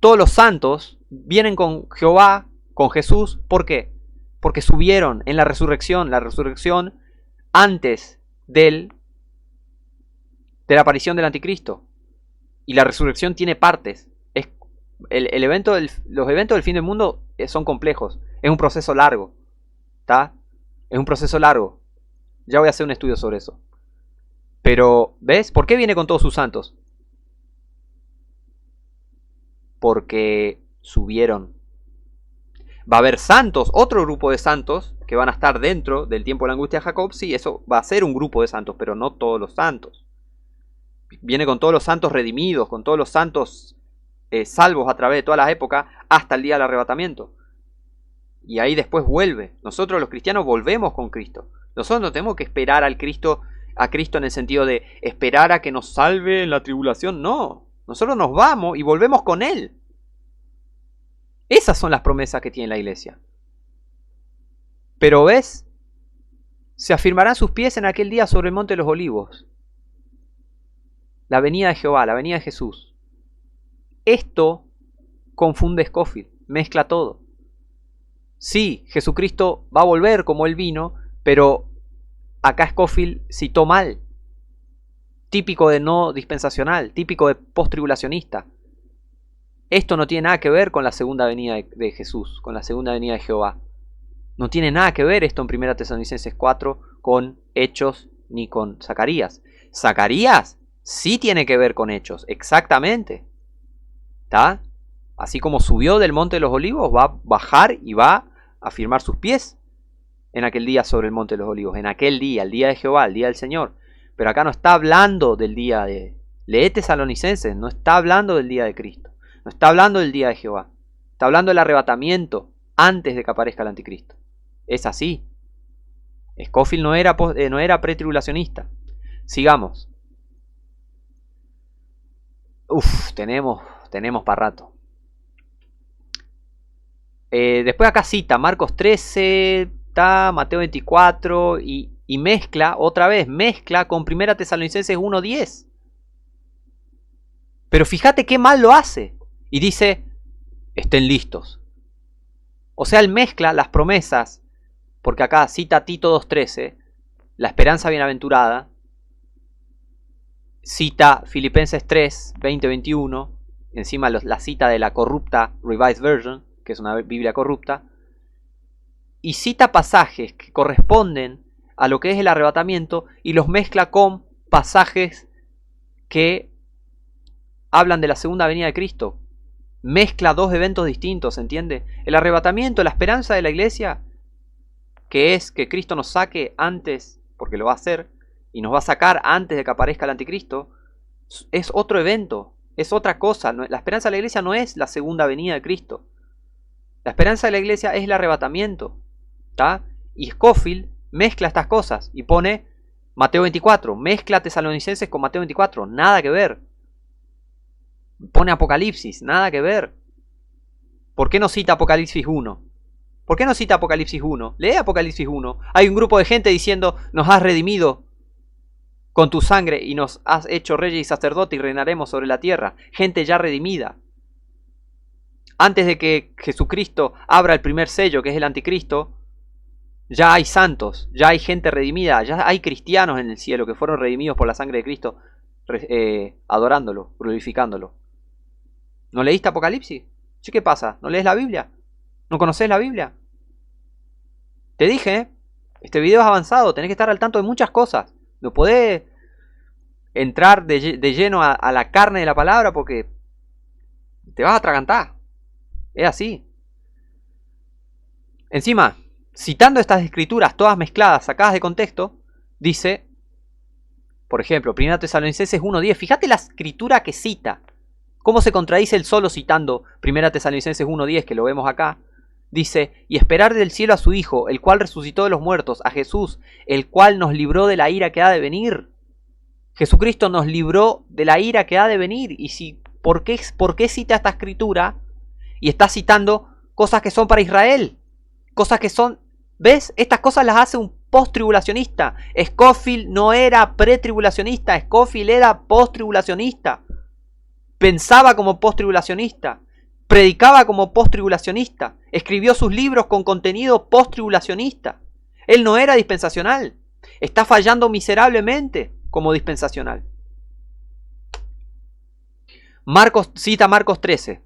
Todos los santos vienen con Jehová, con Jesús. ¿Por qué? Porque subieron en la resurrección antes de la aparición del anticristo. Y la resurrección tiene partes. Los eventos del fin del mundo son complejos. Es un proceso largo. ¿Está? Es un proceso largo. Ya voy a hacer un estudio sobre eso. Pero, ¿ves? ¿Por qué viene con todos sus santos? Porque subieron. Va a haber santos, otro grupo de santos, que van a estar dentro del tiempo de la angustia de Jacob. Sí, eso va a ser un grupo de santos, pero no todos los santos. Viene con todos los santos redimidos, con todos los santos salvos a través de todas las épocas, hasta el día del arrebatamiento. y ahí después vuelve. Nosotros los cristianos volvemos con Cristo. Nosotros no tenemos que esperar a Cristo en el sentido de esperar a que nos salve en la tribulación. No, nosotros nos vamos y volvemos con Él. Esas son las promesas que tiene la iglesia. Pero ¿ves? Se afirmarán sus pies en aquel día sobre el monte de los olivos. La venida de Jehová, la venida de Jesús. Esto confunde Scofield, mezcla todo. Sí, Jesucristo va a volver como Él vino, pero acá Scofield citó mal. Típico de no dispensacional, típico de post-tribulacionista. Esto no tiene nada que ver con la segunda venida de Jesús, con la segunda venida de Jehová. No tiene nada que ver esto en 1 Tesalonicenses 4 con Hechos ni con Zacarías. Zacarías sí tiene que ver con Hechos, exactamente. ¿Está? Así como subió del monte de los olivos, va a bajar y va a firmar sus pies en aquel día sobre el monte de los olivos. En aquel día, el día de Jehová, el día del Señor. Pero acá no está hablando del día de... Lee Tesalonicenses, no está hablando del día de Cristo. No está hablando del día de Jehová. Está hablando del arrebatamiento antes de que aparezca el anticristo. Es así. Scofield no era pretribulacionista. Sigamos. Tenemos para rato. Después acá cita Marcos 13, Mateo 24 y mezcla, otra vez, mezcla con 1 Tesalonicenses 1:10. Pero fíjate qué mal lo hace. Y dice, estén listos. O sea, él mezcla las promesas, porque acá cita Tito 2:13, la esperanza bienaventurada, cita Filipenses 3, 20-21, encima la cita de la corrupta Revised Version, que es una Biblia corrupta, y cita pasajes que corresponden a lo que es el arrebatamiento y los mezcla con pasajes que hablan de la segunda venida de Cristo. Mezcla dos eventos distintos, ¿se entiende? El arrebatamiento, la esperanza de la iglesia, que es que Cristo nos saque antes, porque lo va a hacer, y nos va a sacar antes de que aparezca el anticristo, es otro evento, es otra cosa. La esperanza de la iglesia no es la segunda venida de Cristo. La esperanza de la iglesia es el arrebatamiento, ¿tá? Y Scofield mezcla estas cosas y pone Mateo 24, mezcla Tesalonicenses con Mateo 24, nada que ver. Pone Apocalipsis, nada que ver. ¿Por qué no cita Apocalipsis 1? ¿Por qué no cita Apocalipsis 1? Lee Apocalipsis 1. Hay un grupo de gente diciendo, nos has redimido con tu sangre y nos has hecho reyes y sacerdotes y reinaremos sobre la tierra. Gente ya redimida. Antes de que Jesucristo abra el primer sello, que es el anticristo, ya hay santos, ya hay gente redimida, ya hay cristianos en el cielo que fueron redimidos por la sangre de Cristo, adorándolo, glorificándolo. ¿No leíste Apocalipsis? ¿Sí? ¿Qué pasa? ¿No lees la Biblia? ¿No conoces la Biblia? Te dije, este video es avanzado, tenés que estar al tanto de muchas cosas. No podés entrar de lleno a la carne de la palabra porque te vas a atragantar. Es así. Encima, citando estas escrituras todas mezcladas, sacadas de contexto, dice, por ejemplo, 1 Tesalonicenses 1:10, fíjate la escritura que cita. ¿Cómo se contradice él solo citando 1 Tesalonicenses 1:10, que lo vemos acá? Dice, y esperar del cielo a su Hijo, el cual resucitó de los muertos, a Jesús, el cual nos libró de la ira que ha de venir. Jesucristo nos libró de la ira que ha de venir. Y si, ¿por qué cita esta escritura? Y está citando cosas que son para Israel. Cosas que son... ¿Ves? Estas cosas las hace un post-tribulacionista. Scofield no era pre-tribulacionista. Scofield era post-tribulacionista. Pensaba como post-tribulacionista. Predicaba como post-tribulacionista. Escribió sus libros con contenido post-tribulacionista. Él no era dispensacional. Está fallando miserablemente como dispensacional. Cita Marcos 13.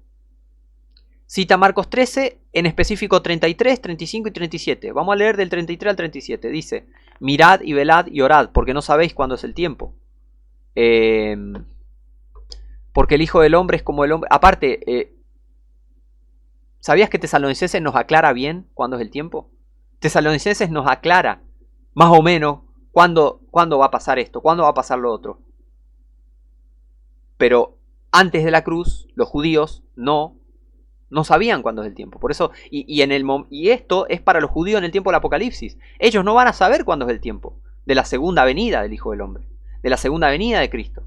Cita Marcos 13, en específico 33, 35 y 37. Vamos a leer del 33 al 37. Dice, mirad y velad y orad, porque no sabéis cuándo es el tiempo. Porque el Hijo del Hombre es como el hombre... Aparte, ¿sabías que Tesalonicenses nos aclara bien cuándo es el tiempo? Tesalonicenses nos aclara, más o menos, cuándo va a pasar esto, cuándo va a pasar lo otro. Pero antes de la cruz, los judíos no No sabían cuándo es el tiempo. Por eso, y esto es para los judíos en el tiempo del Apocalipsis. Ellos no van a saber cuándo es el tiempo de la segunda venida del Hijo del Hombre, de la segunda venida de Cristo.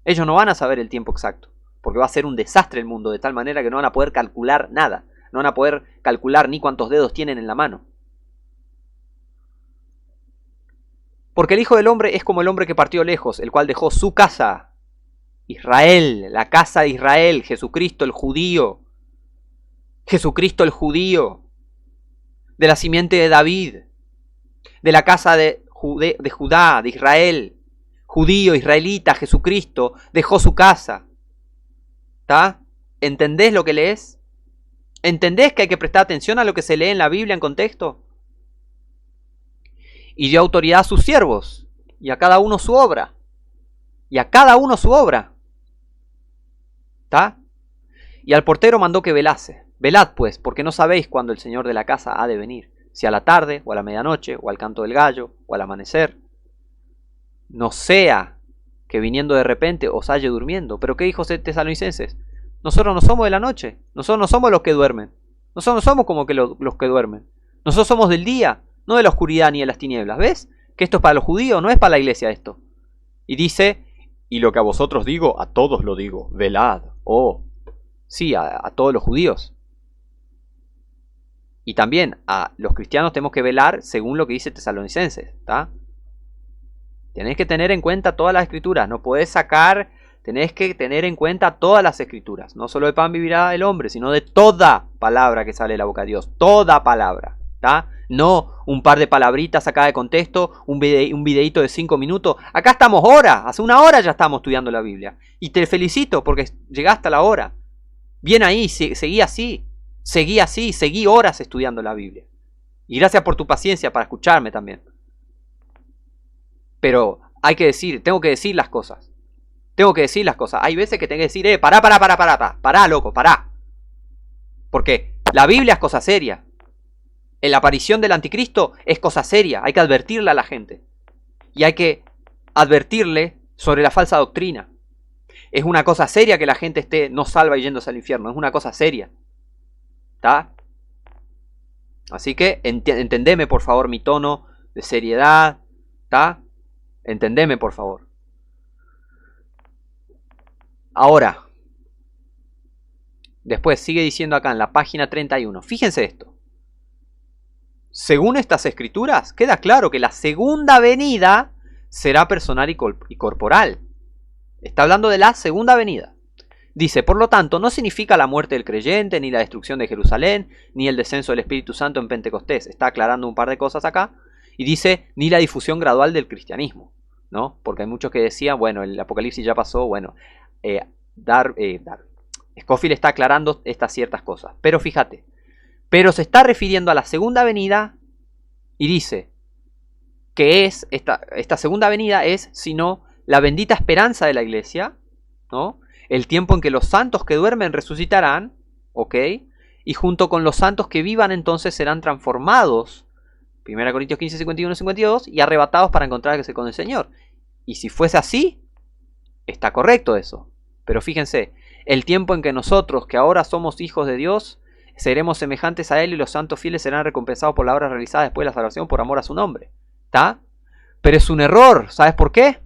Ellos no van a saber el tiempo exacto, porque va a ser un desastre el mundo, de tal manera que no van a poder calcular nada. No van a poder calcular ni cuántos dedos tienen en la mano. Porque el Hijo del Hombre es como el hombre que partió lejos, el cual dejó su casa, Israel, la casa de Israel, Jesucristo el judío, de la simiente de David, de la casa de Judá, de Israel, judío, israelita, Jesucristo, dejó su casa. ¿Está? ¿Entendés lo que lees? ¿Entendés que hay que prestar atención a lo que se lee en la Biblia en contexto? Y dio autoridad a sus siervos, y a cada uno su obra. Y a cada uno su obra. ¿Está? Y al portero mandó que velase. Velad pues, porque no sabéis cuándo el Señor de la casa ha de venir, si a la tarde, o a la medianoche, o al canto del gallo, o al amanecer. No sea que viniendo de repente os halle durmiendo. Pero ¿qué dijo Tesalonicenses? Nosotros no somos de la noche, nosotros no somos los que duermen. Nosotros no somos como que los que duermen. Nosotros somos del día, no de la oscuridad ni de las tinieblas. ¿Ves? Que esto es para los judíos, no es para la iglesia esto. Y dice, y lo que a vosotros digo, a todos lo digo, velad. Oh, sí, a todos los judíos. Y también a los cristianos tenemos que velar según lo que dice Tesalonicenses, ¿está? Tenés que tener en cuenta todas las escrituras, no podés sacar, tenés que tener en cuenta todas las escrituras, no solo de pan vivirá el hombre, sino de toda palabra que sale de la boca de Dios, toda palabra, ¿está? No un par de palabritas sacadas de contexto, un videíto de 5 minutos, acá estamos horas, hace una hora ya estamos estudiando la Biblia, y te felicito porque llegaste a la hora, bien ahí, seguí así, seguí horas estudiando la Biblia, y gracias por tu paciencia para escucharme también. Pero hay que decir, tengo que decir las cosas. Hay veces que tengo que decir, pará, loco, pará. Porque la Biblia es cosa seria. La aparición del anticristo es cosa seria. Hay que advertirle a la gente. Y hay que advertirle sobre la falsa doctrina. Es una cosa seria que la gente esté no salva y yéndose al infierno. Es una cosa seria. ¿Está? Así que entendeme por favor mi tono de seriedad. ¿Está? Entendeme, por favor. Ahora, después sigue diciendo acá en la página 31. Fíjense esto. Según estas escrituras, queda claro que la segunda venida será personal y corporal. Está hablando de la segunda venida. Dice, por lo tanto, no significa la muerte del creyente, ni la destrucción de Jerusalén, ni el descenso del Espíritu Santo en Pentecostés. Está aclarando un par de cosas acá. Y dice, ni la difusión gradual del cristianismo, ¿no? Porque hay muchos que decían, bueno, el Apocalipsis ya pasó, bueno, Scofield está aclarando estas ciertas cosas. Pero fíjate, pero se está refiriendo a la segunda venida y dice que es, esta segunda venida es, sino la bendita esperanza de la iglesia, ¿no? El tiempo en que los santos que duermen resucitarán, ¿ok? Y junto con los santos que vivan entonces serán transformados, 1 Corintios 15, 51, 52, y arrebatados para encontrarse con el Señor. Y si fuese así, está correcto eso. Pero fíjense, el tiempo en que nosotros, que ahora somos hijos de Dios, seremos semejantes a Él y los santos fieles serán recompensados por la obra realizada después de la salvación por amor a su nombre. ¿Está? Pero es un error. ¿Sabes por qué?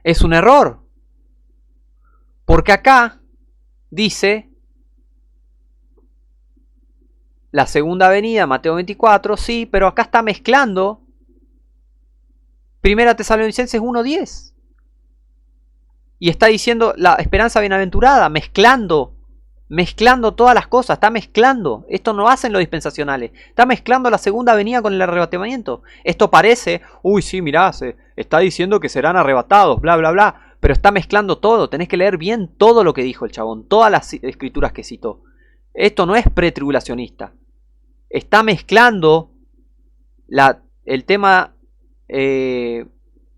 Es un error. Porque acá dice la segunda venida, Mateo 24, sí, pero acá está mezclando 1 Tesalonicenses 1:10. Y está diciendo la esperanza bienaventurada, mezclando todas las cosas, está mezclando. Esto no hacen los dispensacionales, está mezclando la segunda venida con el arrebatamiento. Esto parece, uy, sí, mirá, se está diciendo que serán arrebatados, bla, bla, bla, pero está mezclando todo. Tenés que leer bien todo lo que dijo el chabón, todas las escrituras que citó. Esto no es pretribulacionista. Está mezclando el tema,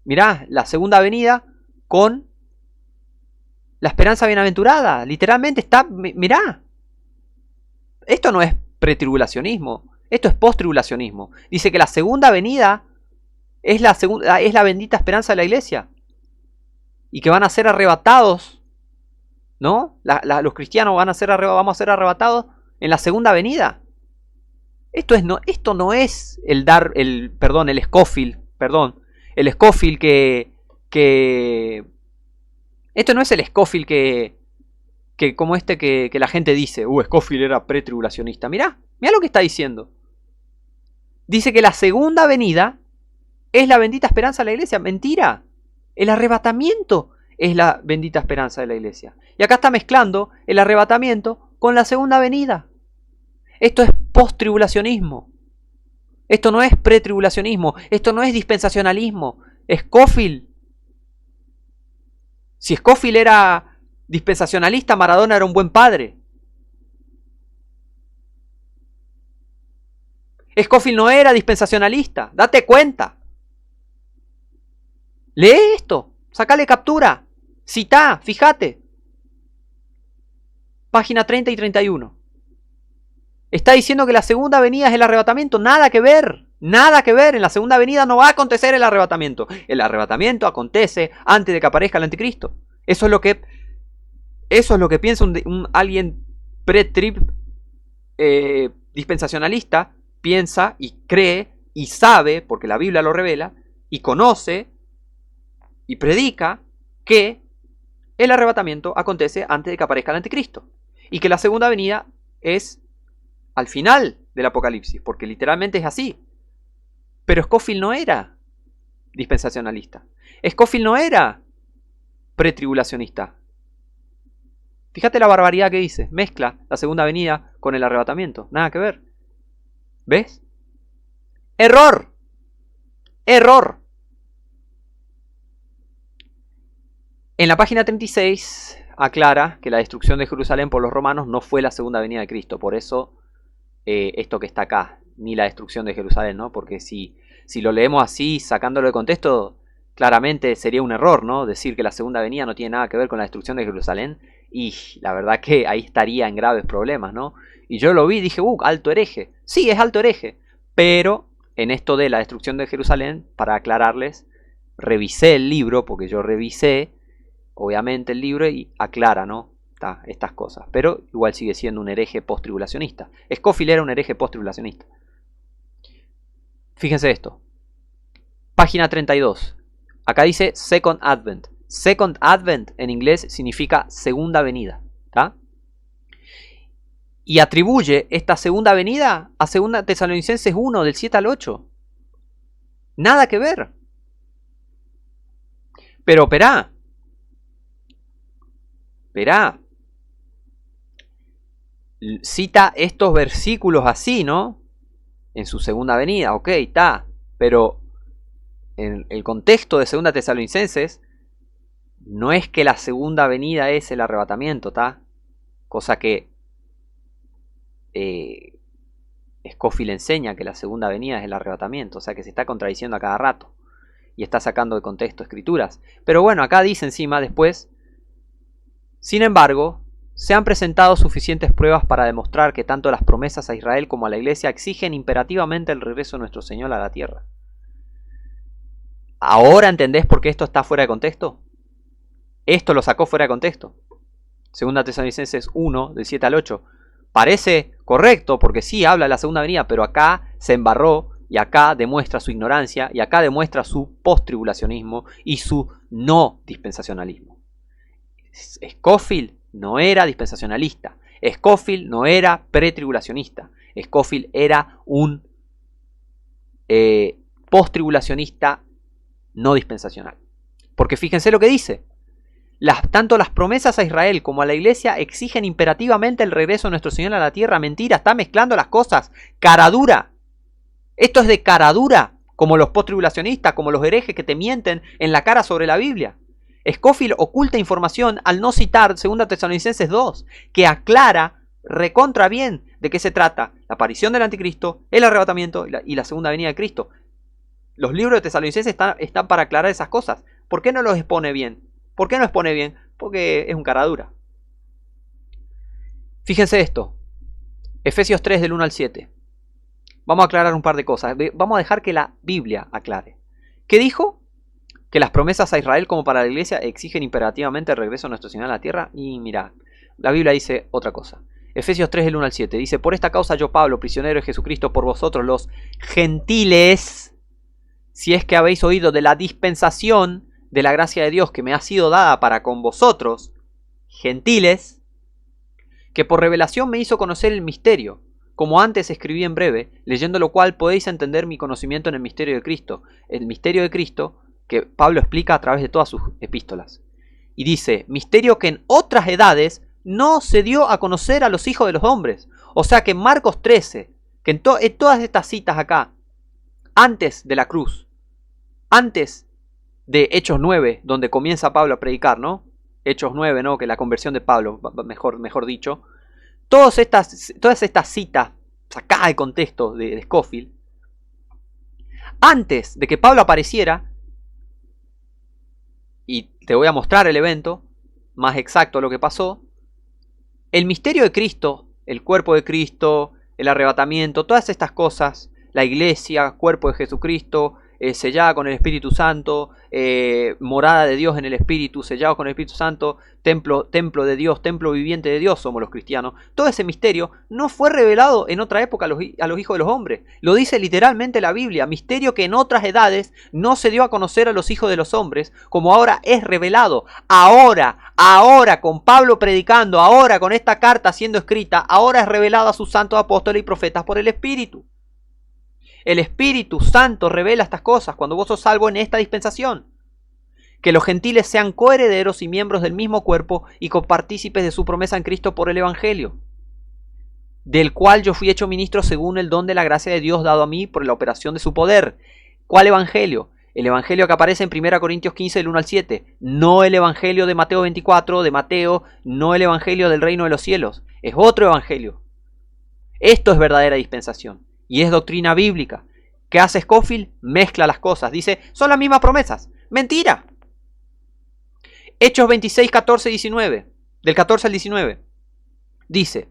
mirá, la segunda venida con la esperanza bienaventurada. Literalmente está, mirá. Esto no es pretribulacionismo, esto es posttribulacionismo. Dice que la segunda venida es la bendita esperanza de la iglesia. Y que van a ser arrebatados ¿no? Los cristianos vamos a ser arrebatados en la segunda venida. Esto no es el Scofield, esto no es el Scofield que la gente dice, Scofield era pretribulacionista. Mirá lo que está diciendo. Dice que la segunda venida es la bendita esperanza de la iglesia. Mentira. El arrebatamiento es la bendita esperanza de la iglesia. Y acá está mezclando el arrebatamiento con la segunda venida. Esto es post-tribulacionismo. Esto no es pretribulacionismo. Esto no es dispensacionalismo. Scofield. Si Scofield era dispensacionalista, Maradona era un buen padre. Scofield no era dispensacionalista. Date cuenta. Lee esto. Sacale captura. Citá. Fíjate. Página 30 y 31. Está diciendo que la segunda venida es el arrebatamiento. Nada que ver. Nada que ver. En la segunda venida no va a acontecer el arrebatamiento. El arrebatamiento acontece antes de que aparezca el anticristo. Eso es lo que piensa alguien pre-trib dispensacionalista. Piensa y cree y sabe, porque la Biblia lo revela, y conoce y predica que el arrebatamiento acontece antes de que aparezca el anticristo. Y que la segunda venida es al final del Apocalipsis, porque literalmente es así. Pero Scofield no era dispensacionalista. Scofield no era pretribulacionista. Fíjate la barbaridad que dice. Mezcla la segunda venida con el arrebatamiento. Nada que ver. ¿Ves? Error. Error. En la página 36 aclara que la destrucción de Jerusalén por los romanos no fue la segunda venida de Cristo. Por eso esto que está acá, ni la destrucción de Jerusalén, ¿no? Porque si lo leemos así, sacándolo de contexto, claramente sería un error, ¿no? Decir que la segunda venida no tiene nada que ver con la destrucción de Jerusalén. Y la verdad que ahí estaría en graves problemas, ¿no? Y yo lo vi y dije, alto hereje. Sí, es alto hereje. Pero en esto de la destrucción de Jerusalén, para aclararles, revisé el libro, porque yo revisé, obviamente, el libro y aclara, ¿no? Estas cosas. Pero igual sigue siendo un hereje post-tribulacionista. Scofield era un hereje post-tribulacionista. Fíjense esto. Página 32. Acá dice Second Advent. Second Advent en inglés significa segunda venida. ¿Tá? Y atribuye esta segunda venida a 2 Tesalonicenses 1, del 7 al 8. Nada que ver. Pero esperá. Cita estos versículos así, ¿no? En su segunda venida, ok, está. Pero en el contexto de 2 Tesalonicenses, no es que la segunda venida es el arrebatamiento, ¿está? Cosa que Scofield enseña que la segunda venida es el arrebatamiento, o sea que se está contradiciendo a cada rato y está sacando de contexto escrituras. Pero bueno, acá dice encima después, sin embargo, se han presentado suficientes pruebas para demostrar que tanto las promesas a Israel como a la iglesia exigen imperativamente el regreso de nuestro Señor a la tierra. ¿Ahora entendés por qué esto está fuera de contexto? Esto lo sacó fuera de contexto. 2 Tesalonicenses 1, del 7 al 8. Parece correcto porque sí habla de la segunda venida, pero acá se embarró y acá demuestra su ignorancia y acá demuestra su post-tribulacionismo y su no dispensacionalismo. Scofield no era dispensacionalista. Scofield no era pretribulacionista. Scofield era un post-tribulacionista no dispensacional. Porque fíjense lo que dice. Tanto las promesas a Israel como a la iglesia exigen imperativamente el regreso de nuestro Señor a la tierra. Mentira, está mezclando las cosas. Cara dura. Esto es de cara dura, como los post-tribulacionistas, como los herejes que te mienten en la cara sobre la Biblia. Scofield oculta información al no citar 2 Tesalonicenses 2, que aclara recontra bien de qué se trata la aparición del anticristo, el arrebatamiento y la segunda venida de Cristo. Los libros de Tesalonicenses están para aclarar esas cosas. ¿Por qué no los expone bien? ¿Por qué no expone bien? Porque es un cara dura. Fíjense esto. Efesios 3 del 1 al 7. Vamos a aclarar un par de cosas. Vamos a dejar que la Biblia aclare. ¿Qué dijo? que las promesas a Israel como para la iglesia exigen imperativamente el regreso de nuestro Señor a la tierra. Y mira, la Biblia dice otra cosa. Efesios 3, del 1 al 7, dice: por esta causa yo, Pablo, prisionero de Jesucristo, por vosotros los gentiles, si es que habéis oído de la dispensación de la gracia de Dios que me ha sido dada para con vosotros, gentiles, que por revelación me hizo conocer el misterio, como antes escribí en breve, leyendo lo cual podéis entender mi conocimiento en el misterio de Cristo. El misterio de Cristo que Pablo explica a través de todas sus epístolas. Y dice: misterio que en otras edades no se dio a conocer a los hijos de los hombres. O sea que en Marcos 13, que en todas estas citas acá, antes de la cruz, antes de Hechos 9, donde comienza Pablo a predicar, ¿no? Hechos 9, ¿no? Que la conversión de Pablo, mejor dicho. Todas estas citas sacadas de contexto de Scofield, antes de que Pablo apareciera, y te voy a mostrar el evento más exacto lo que pasó, el misterio de Cristo, el cuerpo de Cristo, el arrebatamiento, todas estas cosas, la iglesia, cuerpo de Jesucristo, sellada con el Espíritu Santo, morada de Dios en el Espíritu, sellado con el Espíritu Santo, templo de Dios, templo viviente de Dios somos los cristianos. Todo ese misterio no fue revelado en otra época a los hijos de los hombres. Lo dice literalmente la Biblia: misterio que en otras edades no se dio a conocer a los hijos de los hombres, como ahora es revelado. Ahora con Pablo predicando, ahora con esta carta siendo escrita, ahora es revelado a sus santos apóstoles y profetas por el Espíritu. El Espíritu Santo revela estas cosas cuando vos sos salvo en esta dispensación. Que los gentiles sean coherederos y miembros del mismo cuerpo y copartícipes de su promesa en Cristo por el Evangelio, del cual yo fui hecho ministro según el don de la gracia de Dios dado a mí por la operación de su poder. ¿Cuál Evangelio? El Evangelio que aparece en 1 Corintios 15, del 1 al 7. No el Evangelio de Mateo 24, de Mateo, no el Evangelio del reino de los cielos. Es otro Evangelio. Esto es verdadera dispensación. Y es doctrina bíblica. ¿Qué hace Scofield? Mezcla las cosas. Dice: son las mismas promesas. ¡Mentira! Hechos 26, 14 y 19. Del 14 al 19. Dice: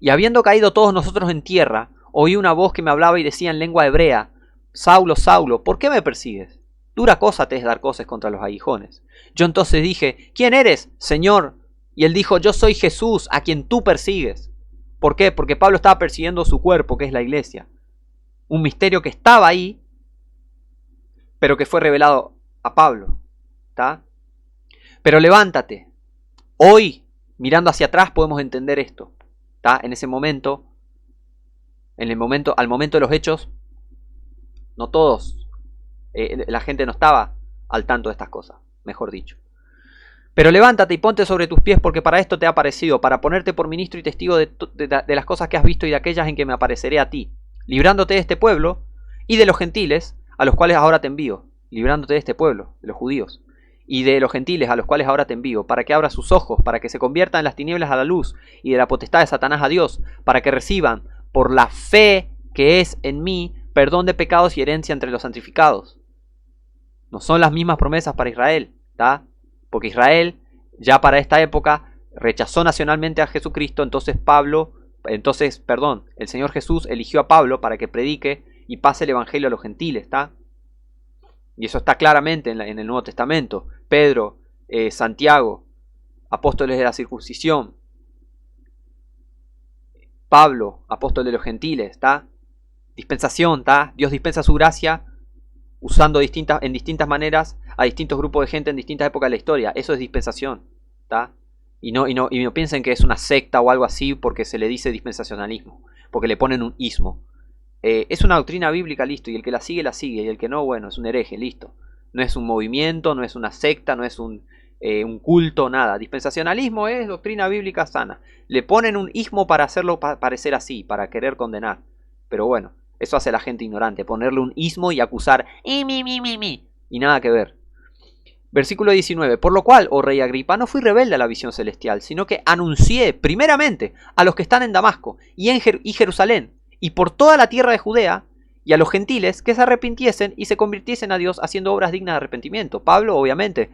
y habiendo caído todos nosotros en tierra, oí una voz que me hablaba y decía en lengua hebrea: Saulo, Saulo, ¿por qué me persigues? Dura cosa te es dar cosas contra los aguijones. Yo entonces dije: ¿quién eres, Señor? Y él dijo: yo soy Jesús, a quien tú persigues. ¿Por qué? Porque Pablo estaba persiguiendo su cuerpo, que es la iglesia. Un misterio que estaba ahí, pero que fue revelado a Pablo. ¿Está? Pero levántate. Hoy, mirando hacia atrás, podemos entender esto. ¿Está? En ese momento, al momento de los hechos, no todos, la gente no estaba al tanto de estas cosas, mejor dicho. Pero levántate y ponte sobre tus pies, porque para esto te ha aparecido, para ponerte por ministro y testigo de las cosas que has visto y de aquellas en que me apareceré a ti, librándote de este pueblo y de los gentiles, a los cuales ahora te envío, librándote de este pueblo, de los judíos, y de los gentiles, a los cuales ahora te envío, para que abra sus ojos, para que se conviertan las tinieblas a la luz, y de la potestad de Satanás a Dios, para que reciban, por la fe que es en mí, perdón de pecados y herencia entre los santificados. No son las mismas promesas para Israel, ¿está? Porque Israel, ya para esta época, rechazó nacionalmente a Jesucristo. Entonces el Señor Jesús eligió a Pablo para que predique y pase el Evangelio a los gentiles, ¿está? Y eso está claramente en el Nuevo Testamento. Pedro, Santiago, apóstoles de la circuncisión. Pablo, apóstol de los gentiles, ¿está? Dispensación, ¿está? Dios dispensa su gracia usando en distintas maneras a distintos grupos de gente en distintas épocas de la historia. Eso es dispensación, ¿está? Y no piensen que es una secta o algo así porque se le dice dispensacionalismo, porque le ponen un ismo. Es una doctrina bíblica, listo, y el que la sigue, y el que no, bueno, es un hereje, listo. No es un movimiento, no es una secta, no es un culto, nada. Dispensacionalismo es doctrina bíblica sana. Le ponen un ismo para hacerlo parecer así, para querer condenar. Pero bueno, eso hace la gente ignorante, ponerle un ismo y acusar y nada que ver. Versículo 19. Por lo cual, oh rey Agripa, no fui rebelde a la visión celestial, sino que anuncié primeramente a los que están en Damasco y Jerusalén, y por toda la tierra de Judea, y a los gentiles que se arrepintiesen y se convirtiesen a Dios haciendo obras dignas de arrepentimiento. Pablo, obviamente,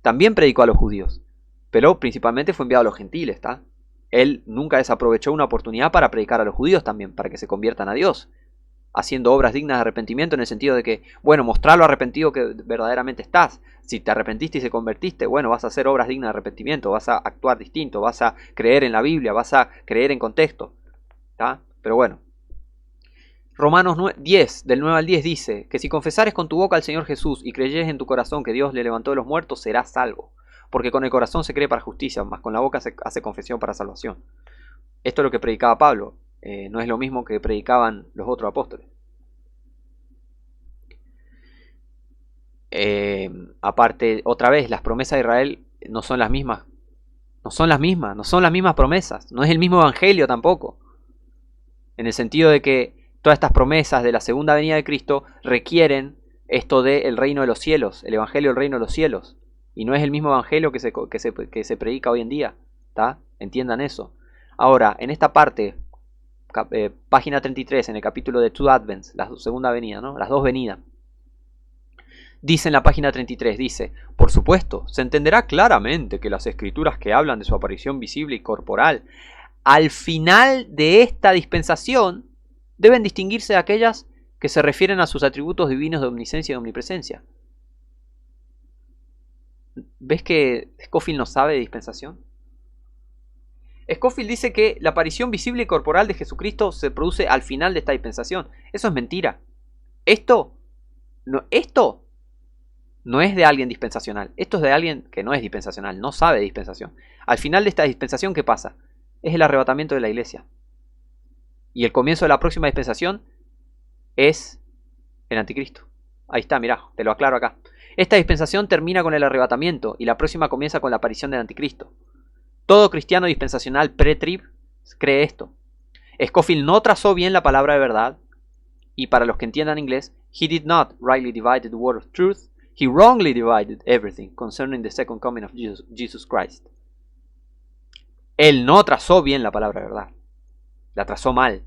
también predicó a los judíos, pero principalmente fue enviado a los gentiles, ¿está? Él nunca desaprovechó una oportunidad para predicar a los judíos también, para que se conviertan a Dios. haciendo obras dignas de arrepentimiento, en el sentido de que, bueno, mostrar lo arrepentido que verdaderamente estás. Si te arrepentiste y se convertiste, bueno, vas a hacer obras dignas de arrepentimiento, vas a actuar distinto, vas a creer en la Biblia, vas a creer en contexto. ¿Tá? Pero bueno. Romanos 10, del 9 al 10 dice que si confesares con tu boca al Señor Jesús y creyeres en tu corazón que Dios le levantó de los muertos, serás salvo. Porque con el corazón se cree para justicia, mas con la boca se hace confesión para salvación. Esto es lo que predicaba Pablo. No es lo mismo que predicaban los otros apóstoles. Aparte, otra vez, las promesas de Israel no son las mismas. No son las mismas promesas. No es el mismo evangelio tampoco. En el sentido de que todas estas promesas de la segunda venida de Cristo requieren esto del reino de los cielos, el evangelio del reino de los cielos. Y no es el mismo evangelio que se predica hoy en día. ¿Tá? Entiendan eso. Ahora, en esta parte, página 33, en el capítulo de Two Advents, la segunda venida, ¿no? Las dos venidas. Dice en la página 33, dice, por supuesto, se entenderá claramente que las escrituras que hablan de su aparición visible y corporal, al final de esta dispensación, deben distinguirse de aquellas que se refieren a sus atributos divinos de omnisciencia y omnipresencia. ¿Ves que Scofield no sabe de dispensación? Scofield dice que la aparición visible y corporal de Jesucristo se produce al final de esta dispensación. Eso es mentira. Esto no es de alguien dispensacional. Esto es de alguien que no es dispensacional, no sabe de dispensación. Al final de esta dispensación, ¿qué pasa? Es el arrebatamiento de la iglesia. Y el comienzo de la próxima dispensación es el anticristo. Ahí está, mirá, te lo aclaro acá. Esta dispensación termina con el arrebatamiento y la próxima comienza con la aparición del anticristo. Todo cristiano dispensacional pre-trib cree esto. Scofield no trazó bien la palabra de verdad, y para los que entiendan inglés, he did not rightly divide the word of truth, he wrongly divided everything concerning the second coming of Jesus Christ. Él no trazó bien la palabra de verdad, la trazó mal.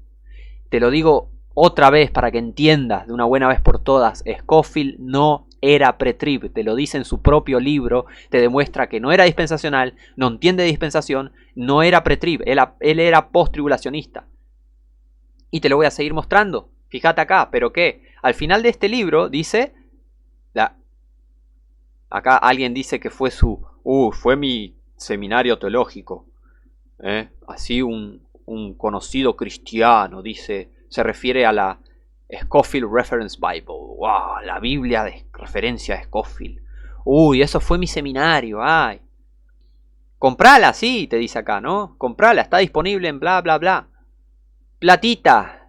Te lo digo otra vez para que entiendas de una buena vez por todas, Scofield no era pre-trib, te lo dice en su propio libro, te demuestra que no era dispensacional, no entiende dispensación, no era pre-trib, él era post-tribulacionista. Y te lo voy a seguir mostrando, fíjate acá, pero que al final de este libro dice, acá alguien dice que fue fue mi seminario teológico, así un conocido cristiano, dice, se refiere a la Scofield Reference Bible. ¡Wow! La Biblia de referencia a Scofield. Uy, eso fue mi seminario. ¡Ay! Comprala, sí, te dice acá, ¿no? Comprala, está disponible en bla, bla, bla. Platita.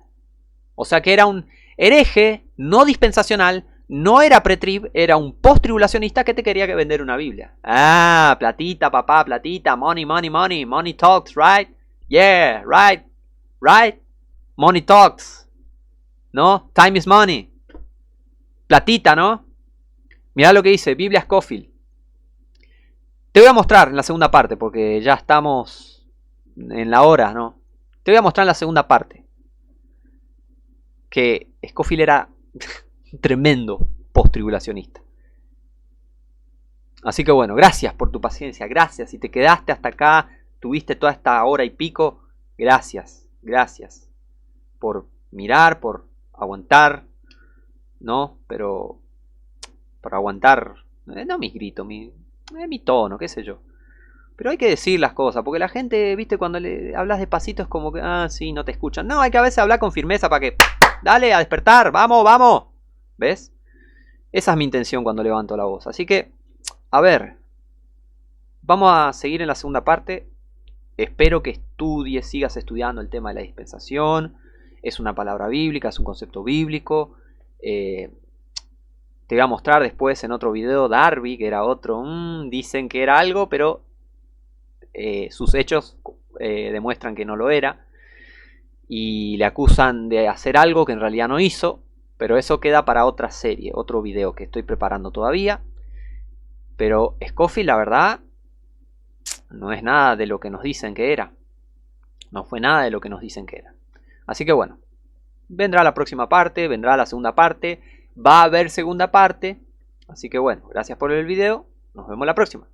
O sea que era un hereje no dispensacional, no era pre-trib, era un post-tribulacionista que te quería vender una Biblia. Ah, platita, papá, platita. Money, money, money. Money talks, right? Yeah, right. Right? Money talks. ¿No? Time is money. Platita, ¿no? Mirá lo que dice Biblia Scofield. Te voy a mostrar en la segunda parte, porque ya estamos en la hora, ¿no? Te voy a mostrar en la segunda parte que Scofield era tremendo post-tribulacionista. Así que bueno, gracias por tu paciencia, gracias. Si te quedaste hasta acá, tuviste toda esta hora y pico, gracias, gracias por mirar, por aguantar, ¿no? Pero por aguantar, no mis gritos, mi tono, qué sé yo. Pero hay que decir las cosas, porque la gente, viste, cuando le hablas despacito es como que, sí, no te escuchan. No, hay que a veces hablar con firmeza para que, dale, a despertar, vamos, vamos. ¿Ves? Esa es mi intención cuando levanto la voz. Así que, a ver, vamos a seguir en la segunda parte. Espero que estudies, sigas estudiando el tema de la dispensación. Es una palabra bíblica, es un concepto bíblico. Te voy a mostrar después en otro video Darby, que era otro. Dicen que era algo, pero sus hechos demuestran que no lo era. Y le acusan de hacer algo que en realidad no hizo. Pero eso queda para otra serie, otro video que estoy preparando todavía. Pero Scofield, la verdad, no es nada de lo que nos dicen que era. No fue nada de lo que nos dicen que era. Así que bueno, vendrá la próxima parte, vendrá la segunda parte. Va a haber segunda parte. Así que bueno, gracias por el video. Nos vemos la próxima.